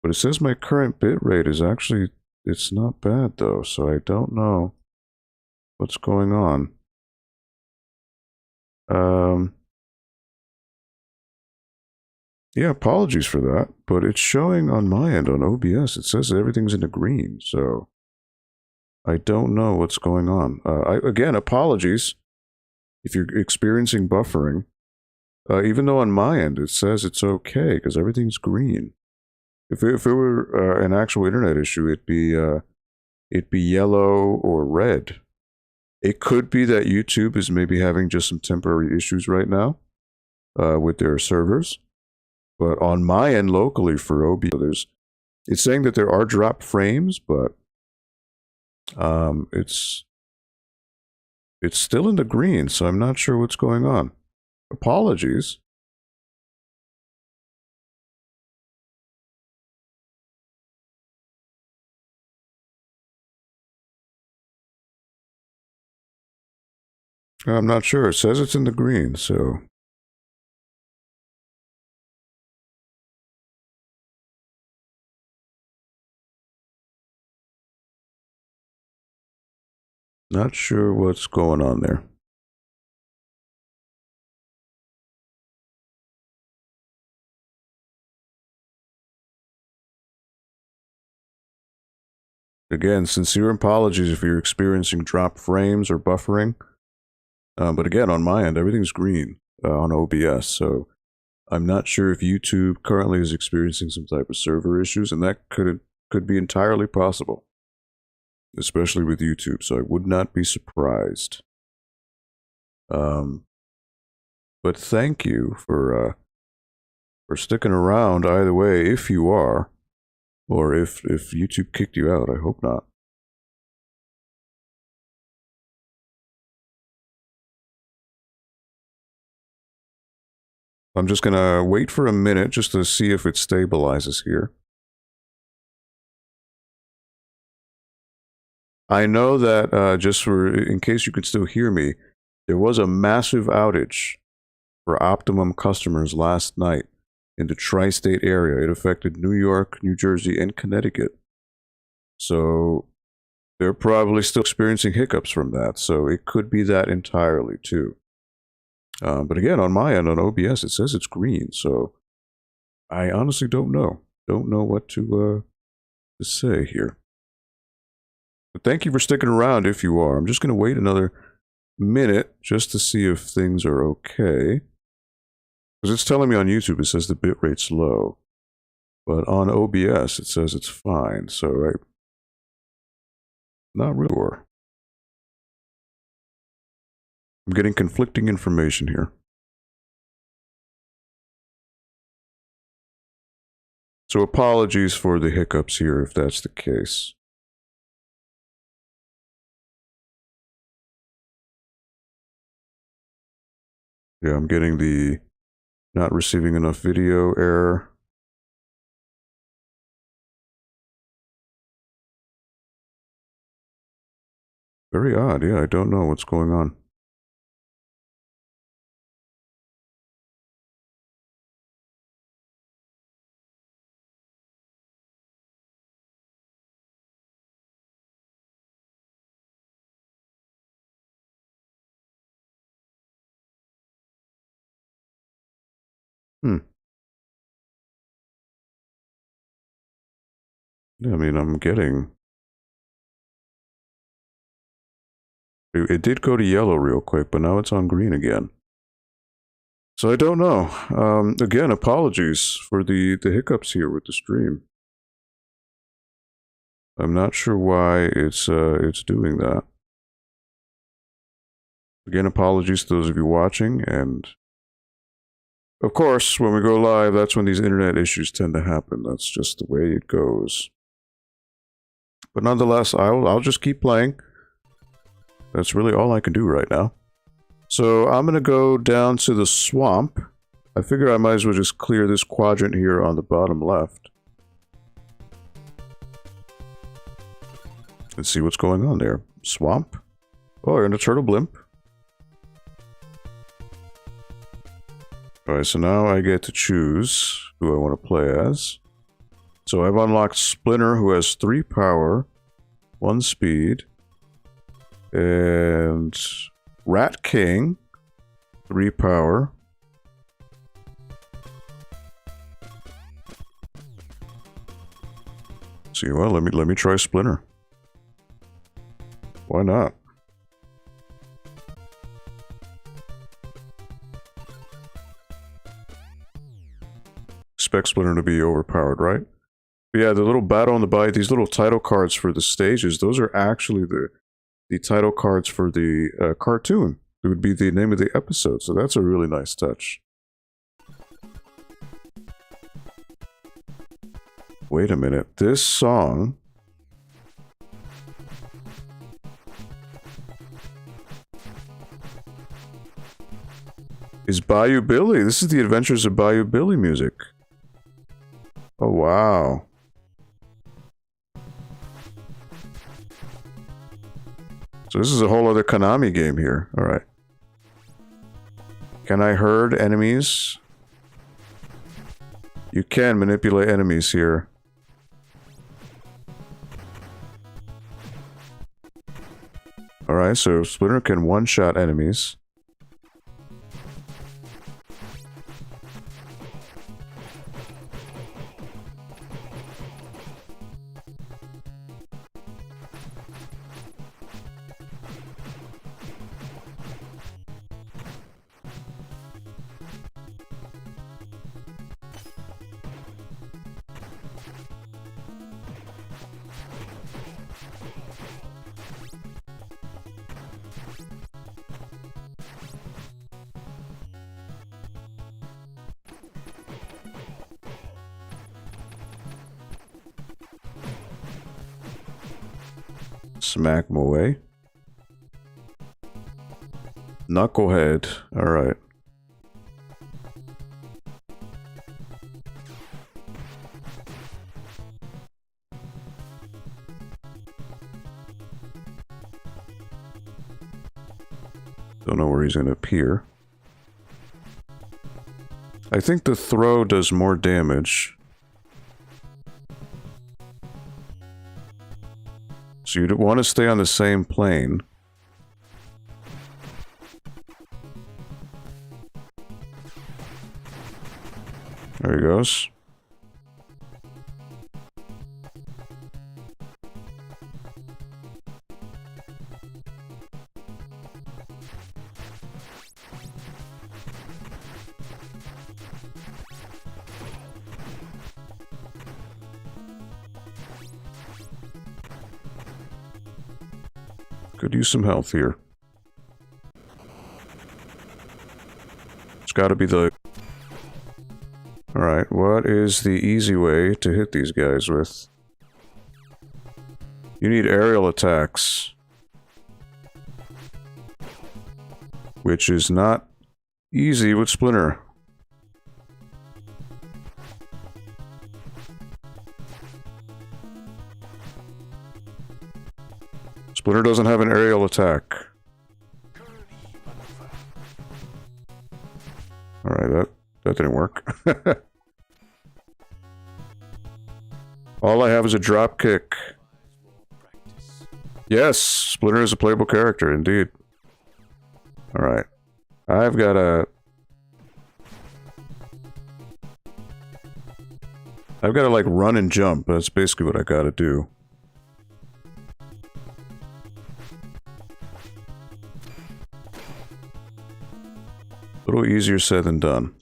Speaker 1: But it says my current bitrate is actually, it's not bad though, so I don't know what's going on. Yeah, apologies for that, but it's showing on my end on OBS. It says everything's in the green, so I don't know what's going on. Again, apologies if you're experiencing buffering. Even though on my end it says it's okay because everything's green. If it were an actual internet issue, it'd be yellow or red. It could be that YouTube is maybe having just some temporary issues right now with their servers. But on my end locally for OBS, it's saying that there are drop frames, but it's still in the green, so I'm not sure what's going on. Apologies. I'm not sure. It says it's in the green, so... Not sure what's going on there. Again, sincere apologies if you're experiencing drop frames or buffering. But again, on my end, everything's green on OBS, so I'm not sure if YouTube currently is experiencing some type of server issues, and that could be entirely possible, especially with YouTube, so I would not be surprised. But thank you for sticking around either way, if you are, or if YouTube kicked you out. I hope not. I'm just gonna wait for a minute just to see if it stabilizes here. I know that, just in case you could still hear me, there was a massive outage for Optimum customers last night in the tri-state area. It affected New York, New Jersey, and Connecticut. So they're probably still experiencing hiccups from that. So it could be that entirely too. But again, on my end, on OBS, it says it's green. So I honestly don't know. Don't know what to say here. But thank you for sticking around if you are. I'm just going to wait another minute just to see if things are okay. Because it's telling me on YouTube it says the bitrate's low. But on OBS it says it's fine. So I'm not really sure. I'm getting conflicting information here. So apologies for the hiccups here if that's the case. Yeah, I'm getting the not receiving enough video error. Very odd, yeah, I don't know what's going on. Yeah, I mean, I'm getting... It did go to yellow real quick, but now it's on green again. So I don't know. Again, apologies for the hiccups here with the stream. I'm not sure why it's doing that. Again, apologies to those of you watching, and of course, when we go live, that's when these internet issues tend to happen. That's just the way it goes. But nonetheless, I'll just keep playing. That's really all I can do right now. So I'm going to go down to the swamp. I figure I might as well just clear this quadrant here on the bottom left. And see what's going on there. Swamp? Oh, you're in a turtle blimp. Alright, so now I get to choose who I want to play as. So I've unlocked Splinter, who has 3 power, 1 speed, and Rat King, 3 power. See, well, let me try Splinter. Why not? Expect Splinter to be overpowered, right? But yeah, the little battle on the bite, these little title cards for the stages, those are actually the title cards for the cartoon. It would be the name of the episode, so that's a really nice touch. Wait a minute, this song... is Bayou Billy. This is the Adventures of Bayou Billy music. Oh, wow. So this is a whole other Konami game here. Alright. Can I herd enemies? You can manipulate enemies here. Alright, so Splinter can one-shot enemies. Smack him away. Knucklehead. Alright. Don't know where he's going to appear. I think the throw does more damage. So you'd want to stay on the same plane. There he goes. Could use some health here. It's got to be the... Alright, what is the easy way to hit these guys with? You need aerial attacks. Which is not easy with Splinter. Splinter doesn't have an aerial attack. Alright, that didn't work. All I have is a drop kick. Yes, Splinter is a playable character, indeed. Alright. I've got to like run and jump. That's basically what I gotta do. A little easier said than done.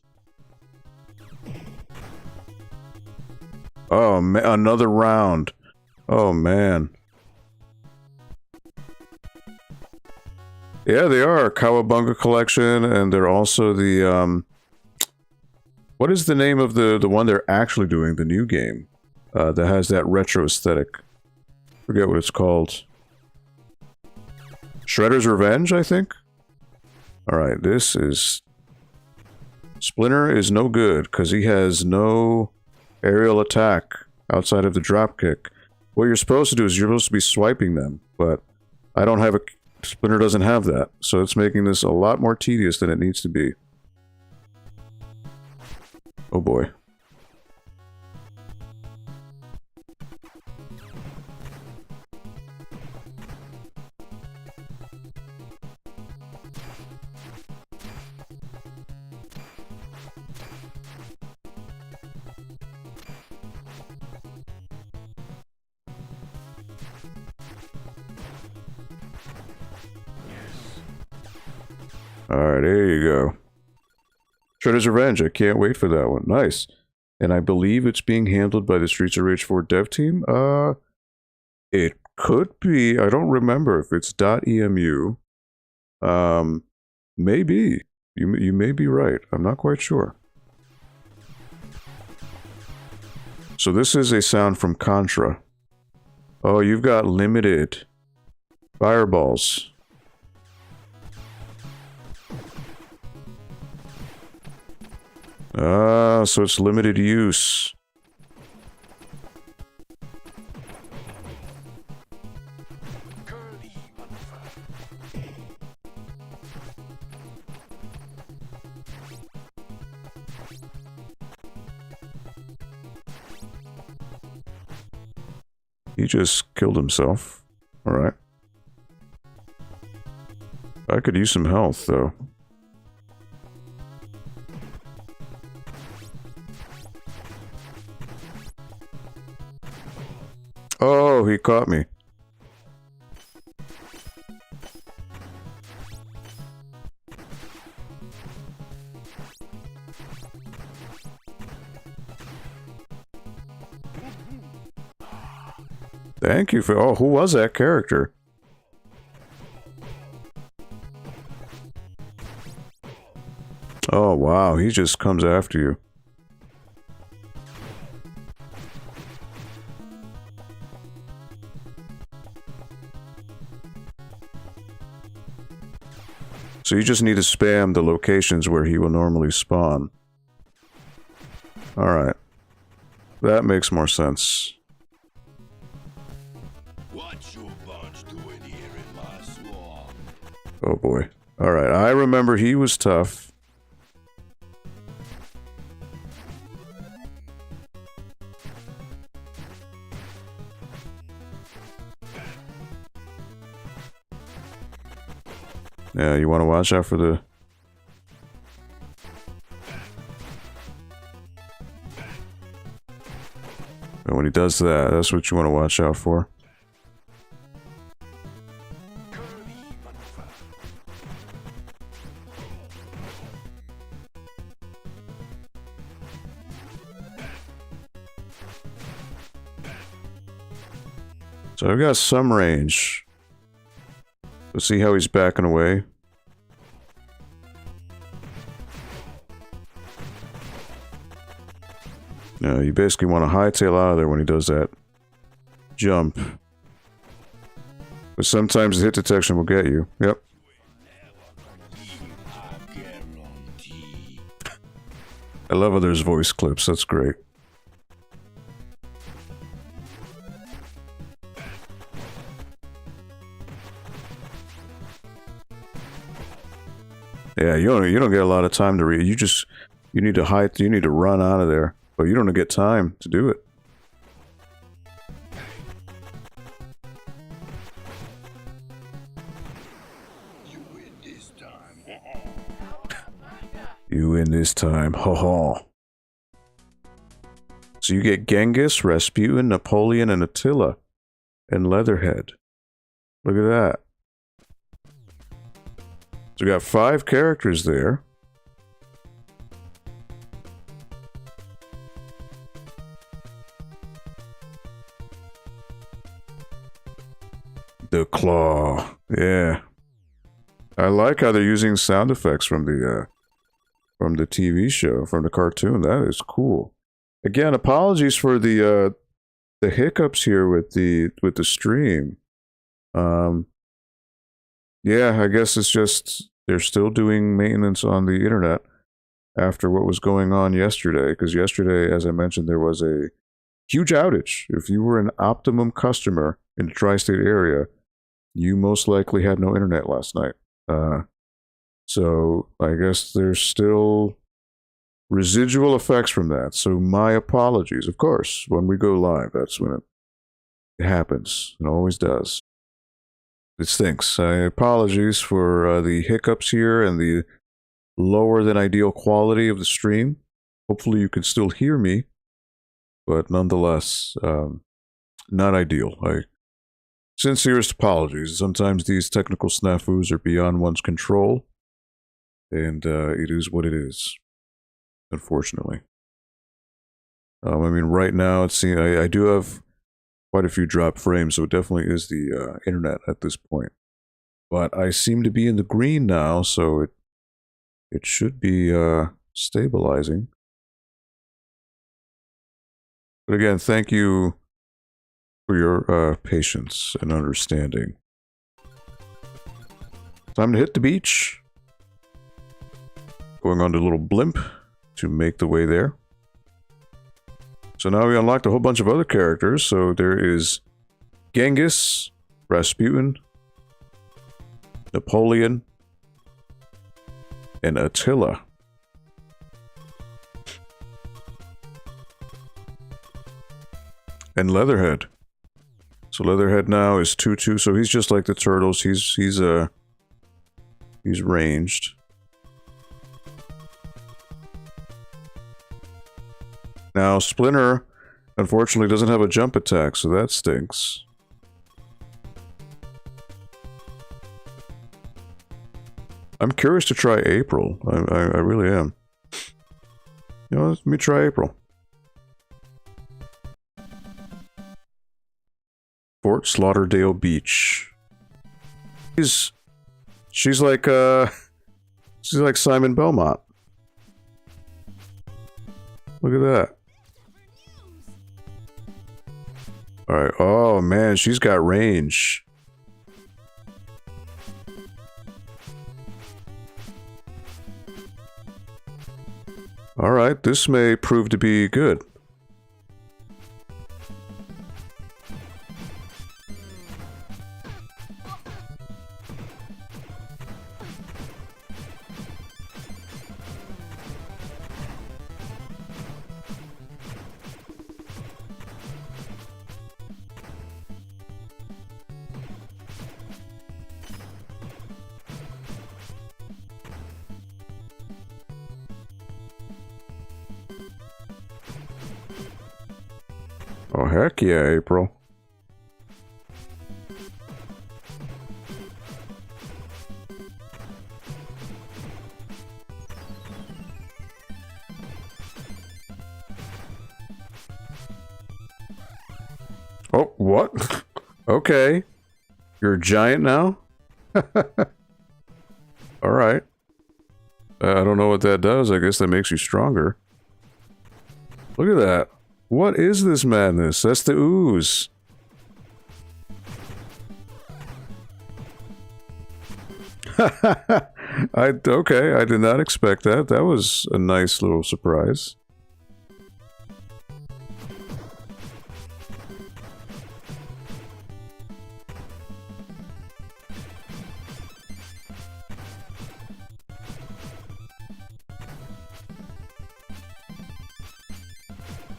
Speaker 1: Oh, man, another round. Oh, man. Yeah, they are. Cowabunga collection, and they're also the, what is the name of the one they're actually doing, the new game, that has that retro aesthetic? Forget what it's called. Shredder's Revenge, I think? Alright, this is... Splinter is no good, because he has no aerial attack outside of the dropkick. What you're supposed to do is you're supposed to be swiping them, but I don't have a... Splinter doesn't have that, so it's making this a lot more tedious than it needs to be. Oh boy. Alright, there you go. Shredder's Revenge, I can't wait for that one. Nice. And I believe it's being handled by the Streets of Rage 4 dev team. It could be. I don't remember if it's .emu. Maybe. You may be right. I'm not quite sure. So this is a sound from Contra. Oh, you've got limited fireballs. Ah, so it's limited use. He just killed himself. Alright. I could use some health, though. Oh, he caught me. Thank you for... Oh, who was that character? Oh, wow. He just comes after you. So you just need to spam the locations where he will normally spawn. Alright. That makes more sense.
Speaker 3: What you bunch doing here in my swamp?
Speaker 1: Oh boy. Alright, I remember he was tough. Yeah, you want to watch out for the... And when he does that, that's what you want to watch out for. So I've got some range. Let's see how he's backing away. No, you basically want to hightail out of there when he does that jump. But sometimes the hit detection will get you. Yep. I love how there's voice clips. That's great. Yeah, you don't get a lot of time to read. You need to run out of there, but you don't get time to do it.
Speaker 3: You win this time.
Speaker 1: You win this time, ha ha. So you get Genghis, Rasputin, Napoleon, and Attila, and Leatherhead. Look at that. So we got 5 characters there. The claw. Yeah. I like how they're using sound effects from the TV show, from the cartoon. That is cool. Again, apologies for the hiccups here with the stream. Yeah, I guess it's just they're still doing maintenance on the internet after what was going on yesterday. Because yesterday, as I mentioned, there was a huge outage. If you were an Optimum customer in the tri-state area, you most likely had no internet last night. So I guess there's still residual effects from that. So my apologies. Of course, when we go live, that's when it happens. It always does. It stinks. Apologies for the hiccups here and the lower than ideal quality of the stream. Hopefully you can still hear me, but nonetheless, not ideal. Sincerest apologies. Sometimes these technical snafus are beyond one's control, and it is what it is, unfortunately. I mean, right now, it seems I do have quite a few drop frames, so it definitely is the internet at this point. But I seem to be in the green now, so it should be stabilizing. But again, thank you for your patience and understanding. Time to hit the beach. Going on to a little blimp to make the way there. So now we unlocked a whole bunch of other characters. So there is Genghis, Rasputin, Napoleon, and Attila. And Leatherhead. So Leatherhead now is 2/2, so he's just like the turtles. He's ranged. Now Splinter, unfortunately, doesn't have a jump attack, so that stinks. I'm curious to try April. I really am. You know, let me try April. Fort Lauderdale Beach. She's like Simon Belmont. Look at that. Alright, oh man, she's got range. Alright, this may prove to be good. Oh, heck yeah, April. Oh, what? Okay. You're a giant now? Alright. I don't know what that does. I guess that makes you stronger. Look at that. What is this madness? That's the ooze. Okay, I did not expect that. That was a nice little surprise.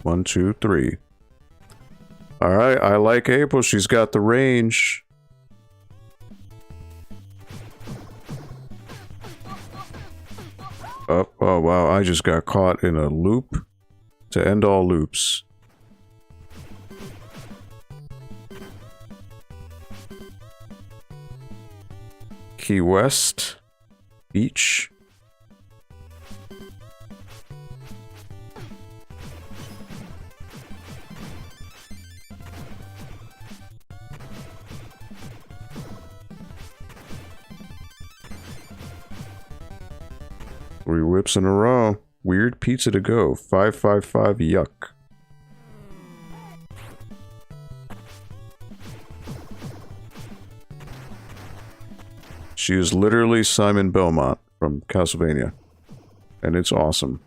Speaker 1: One, two, three. Alright, I like April. She's got the range. Oh, wow. I just got caught in a loop to end all loops. Key West. Beach. Three whips in a row. Weird pizza to go. 555 yuck. She is literally Simon Belmont from Castlevania. And it's awesome.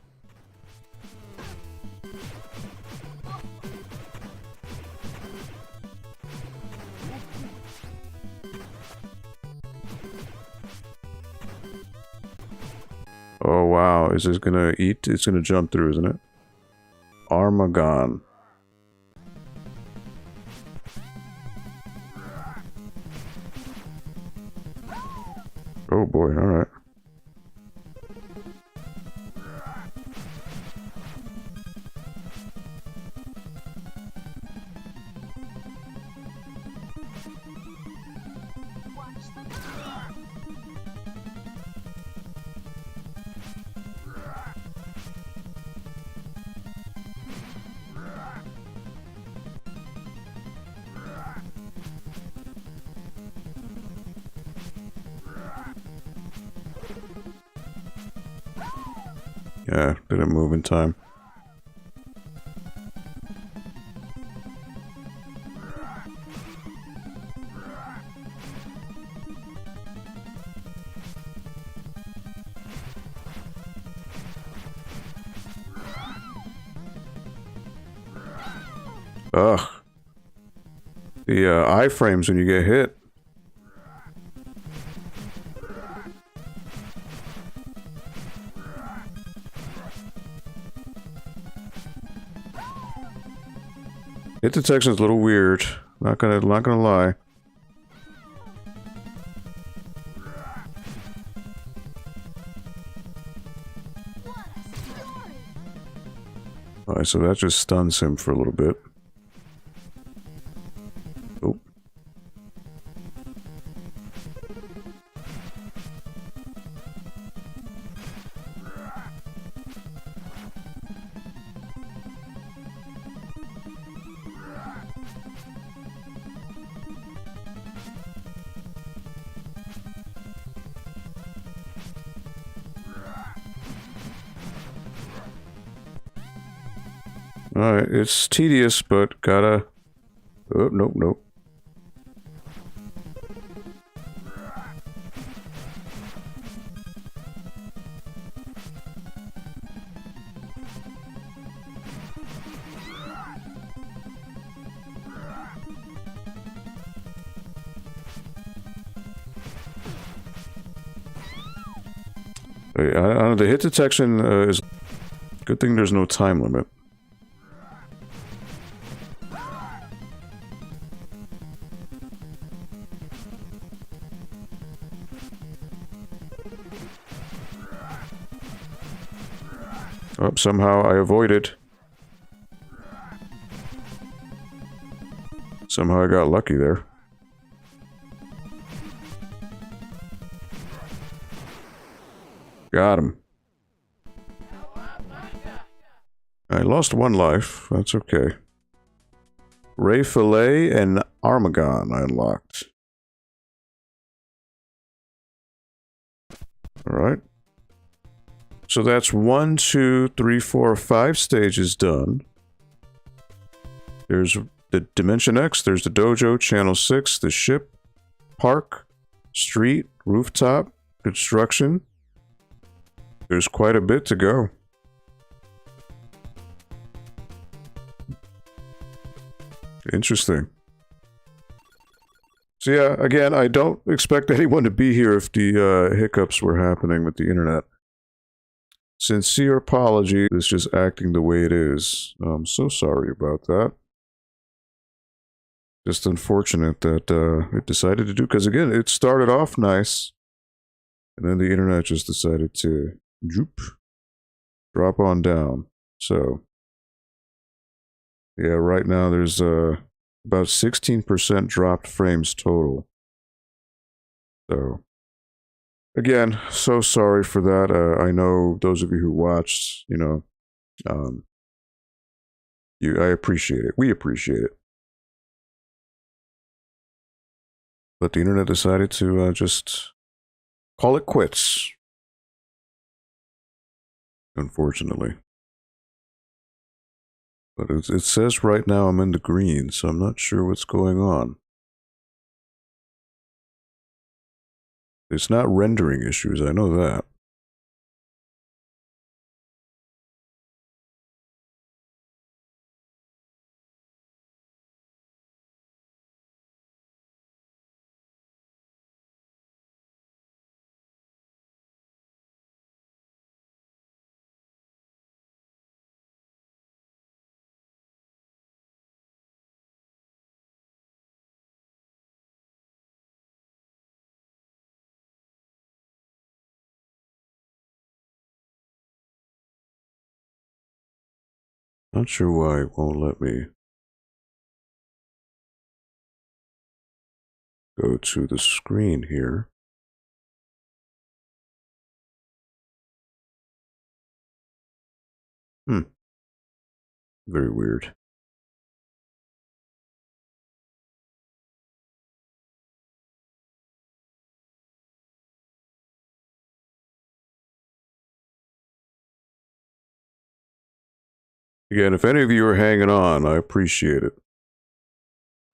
Speaker 1: Oh wow, is this gonna eat? It's gonna jump through, isn't it? Armagon. Oh boy, alright. Yeah, bit of moving time. Ugh. The iframes when you get hit. Hit detection's a little weird. Not gonna lie. Alright, so that just stuns him for a little bit. Oh. Alright, it's tedious, but gotta... Oh, nope. Wait, the hit detection is... Good thing there's no time limit. Oh, somehow I avoided. Somehow I got lucky there. Got him. I lost 1 life. That's okay. Ray Fillet and Armagon I unlocked. Alright. So that's 1, 2, 3, 4, 5 stages done. There's the Dimension X, there's the Dojo, Channel 6, the ship, park, street, rooftop, construction. There's quite a bit to go. Interesting. So yeah, again, I don't expect anyone to be here if the hiccups were happening with the internet. Sincere apology, it's just acting the way it is. I'm so sorry about that. Just unfortunate that it decided to do, because again, it started off nice, and then the internet just decided to drop on down. So yeah, right now there's about 16% dropped frames total. So again, so sorry for that. I know those of you who watched, you know, I appreciate it. We appreciate it. But the internet decided to just call it quits. Unfortunately. But it says right now I'm in the green, so I'm not sure what's going on. It's not rendering issues, I know that. Not sure why it won't let me go to the screen here. Very weird. Again, if any of you are hanging on, I appreciate it.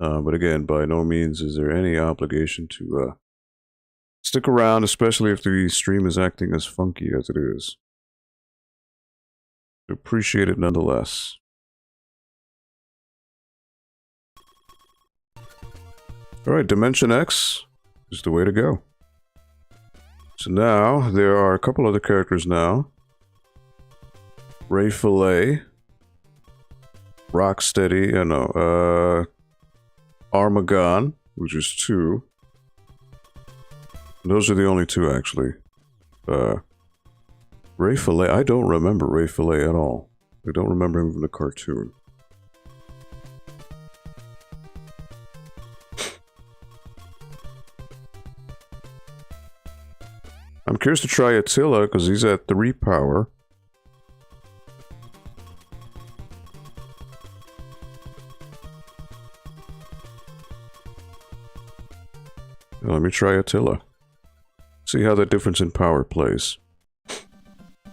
Speaker 1: But again, by no means is there any obligation to stick around, especially if the stream is acting as funky as it is. I appreciate it nonetheless. Alright, Dimension X is the way to go. So now, there are a couple other characters now. Ray Fillet. Rocksteady, Armagon, which is 2. And those are the only 2, actually. Ray Fillet, I don't remember Ray Fillet at all. I don't remember him from the cartoon. I'm curious to try Attila, because he's at 3 power. Let me try Attila. See how the difference in power plays.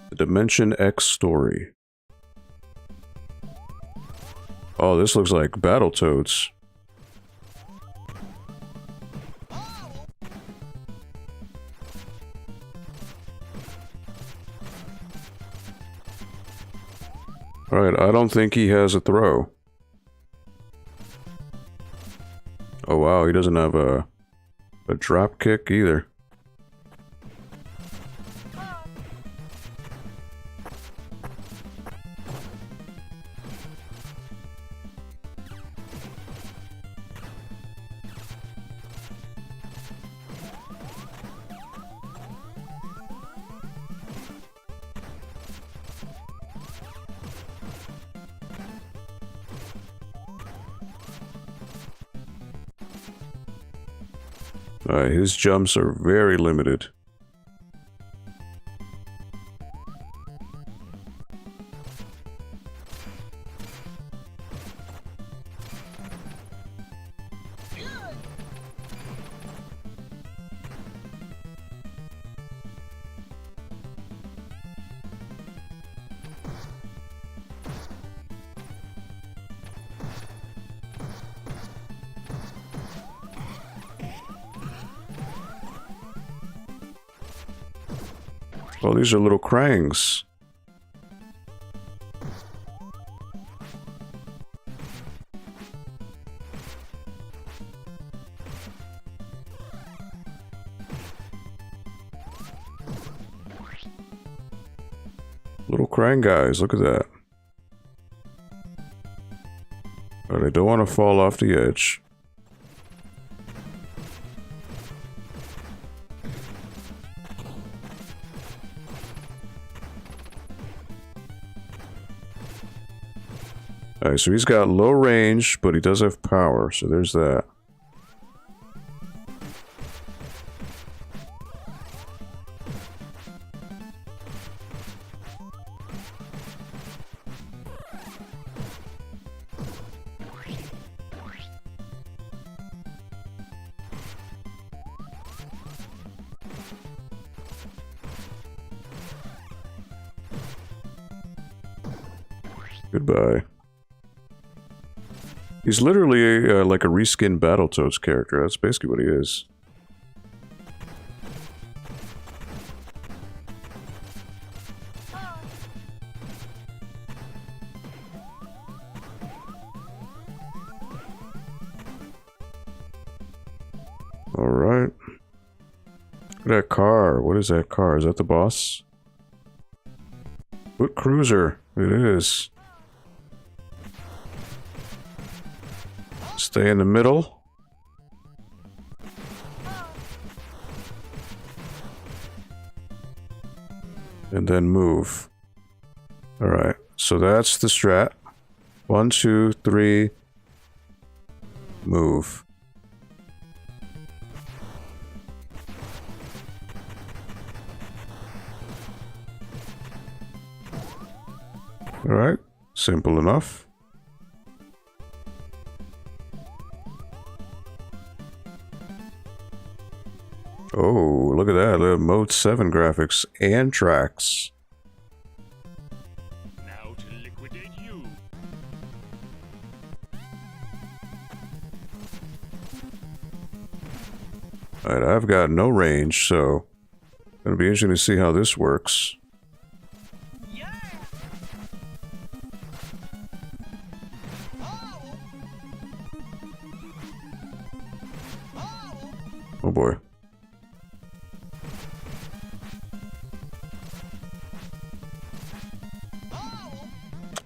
Speaker 1: The Dimension X story. Oh, this looks like Battletoads. Alright, I don't think he has a throw. Oh wow, he doesn't have a drop kick either. His jumps are very limited. Well, these are little crangs. Little crane guys, look at that. But I don't want to fall off the edge. Alright, so he's got low range, but he does have power, so there's that. Goodbye. He's literally like a reskinned Battletoads character. That's basically what he is. Alright. Look at that car. What is that car? Is that the boss? Foot Cruiser. It is. Stay in the middle. And then move. Alright, so that's the strat. 1, 2, 3. Move. Alright, simple enough. Oh, look at that. Look at Mode 7 graphics and tracks.
Speaker 3: Now to liquidate you.
Speaker 1: Alright, I've got no range, so it'll be interesting to see how this works. Oh boy.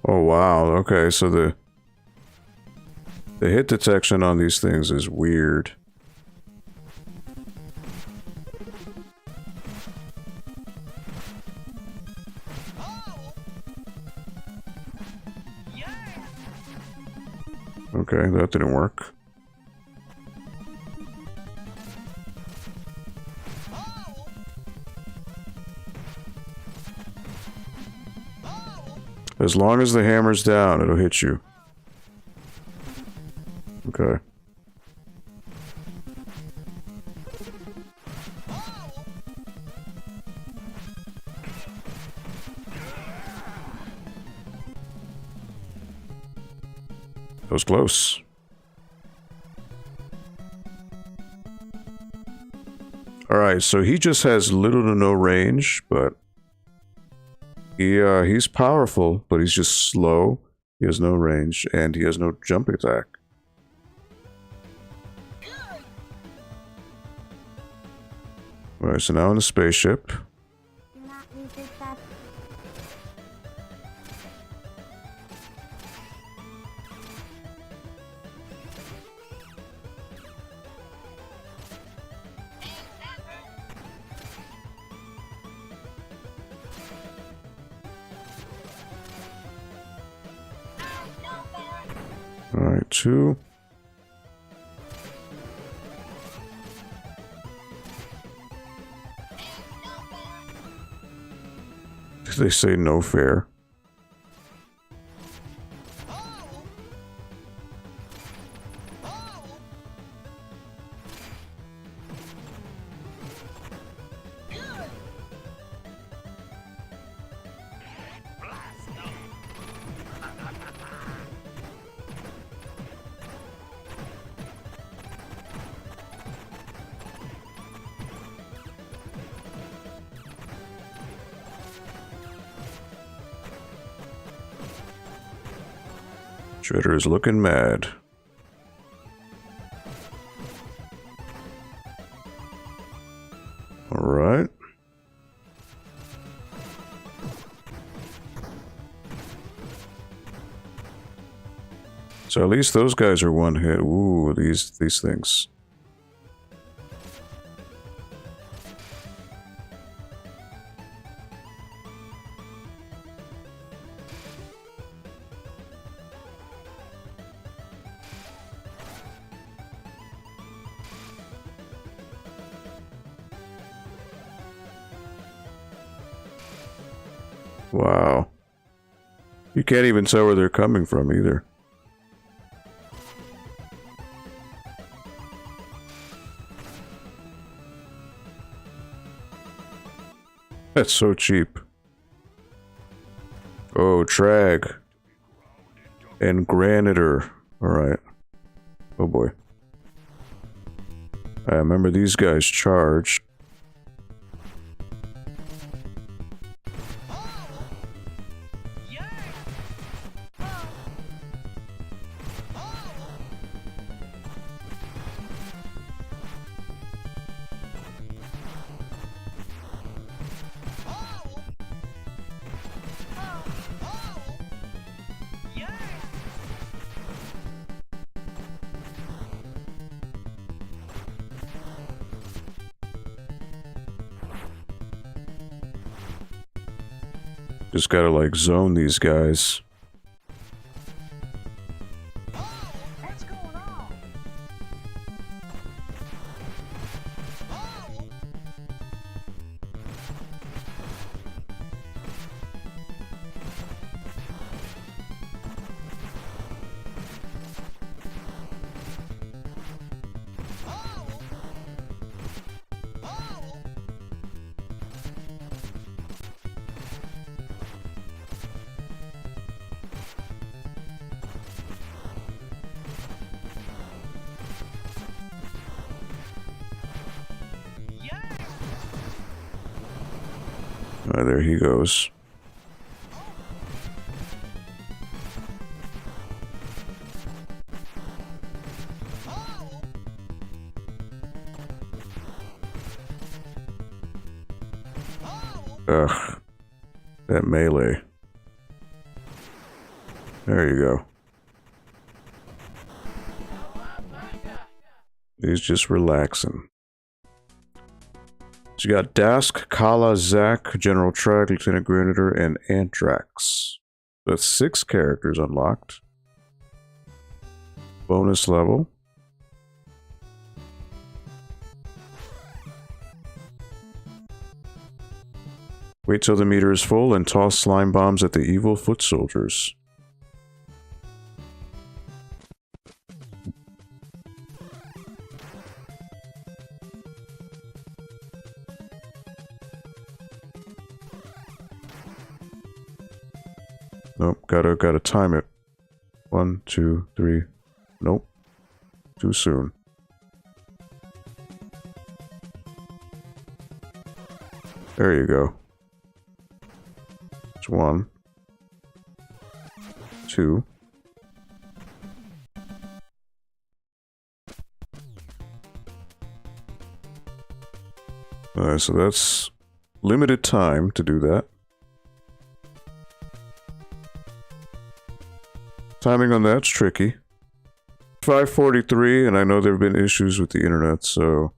Speaker 1: Oh wow, okay, so the hit detection on these things is weird. Okay, that didn't work. As long as the hammer's down, it'll hit you. Okay. That was close. Alright, so he just has little to no range, but he's powerful, but he's just slow. He has no range, and he has no jump attack. Alright, so now in the spaceship. Alright, 2. They say no fair. Shredder is looking mad. All right. So at least those guys are one hit. Ooh, these things. Wow. You can't even tell where they're coming from either. That's so cheap. Oh, Trag. And Granitor. Alright. Oh boy. I remember these guys charged. Just gotta like zone these guys.
Speaker 2: What's going on?
Speaker 1: There he goes. Ugh. That melee. There you go. He's just relaxing. So you got Dask, Kala, Zack, General Trag, Lieutenant Granitor, and Anthrax. That's 6 characters unlocked. Bonus level. Wait till the meter is full and toss slime bombs at the evil foot soldiers. Nope, gotta time it. 1, 2, 3. Nope. Too soon. There you go. It's 1. 2. So that's limited time to do that. Timing on that's tricky. 5:43, and I know there have been issues with the internet, so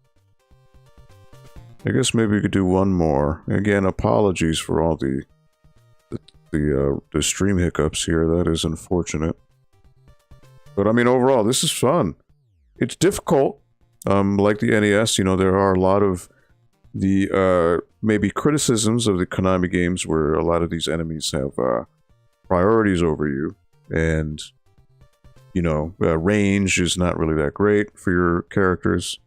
Speaker 1: I guess maybe we could do one more. Again, apologies for all the stream hiccups here. That is unfortunate. But I mean, overall, this is fun. It's difficult. Like the NES, you know, there are a lot of the maybe criticisms of the Konami games where a lot of these enemies have priorities over you, and you know, range is not really that great for your characters.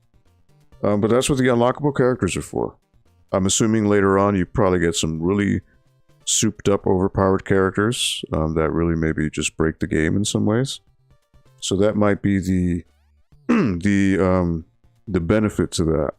Speaker 1: But that's what the unlockable characters are for. I'm assuming later on you probably get some really souped up, overpowered characters that really maybe just break the game in some ways. So that might be the the benefit to that.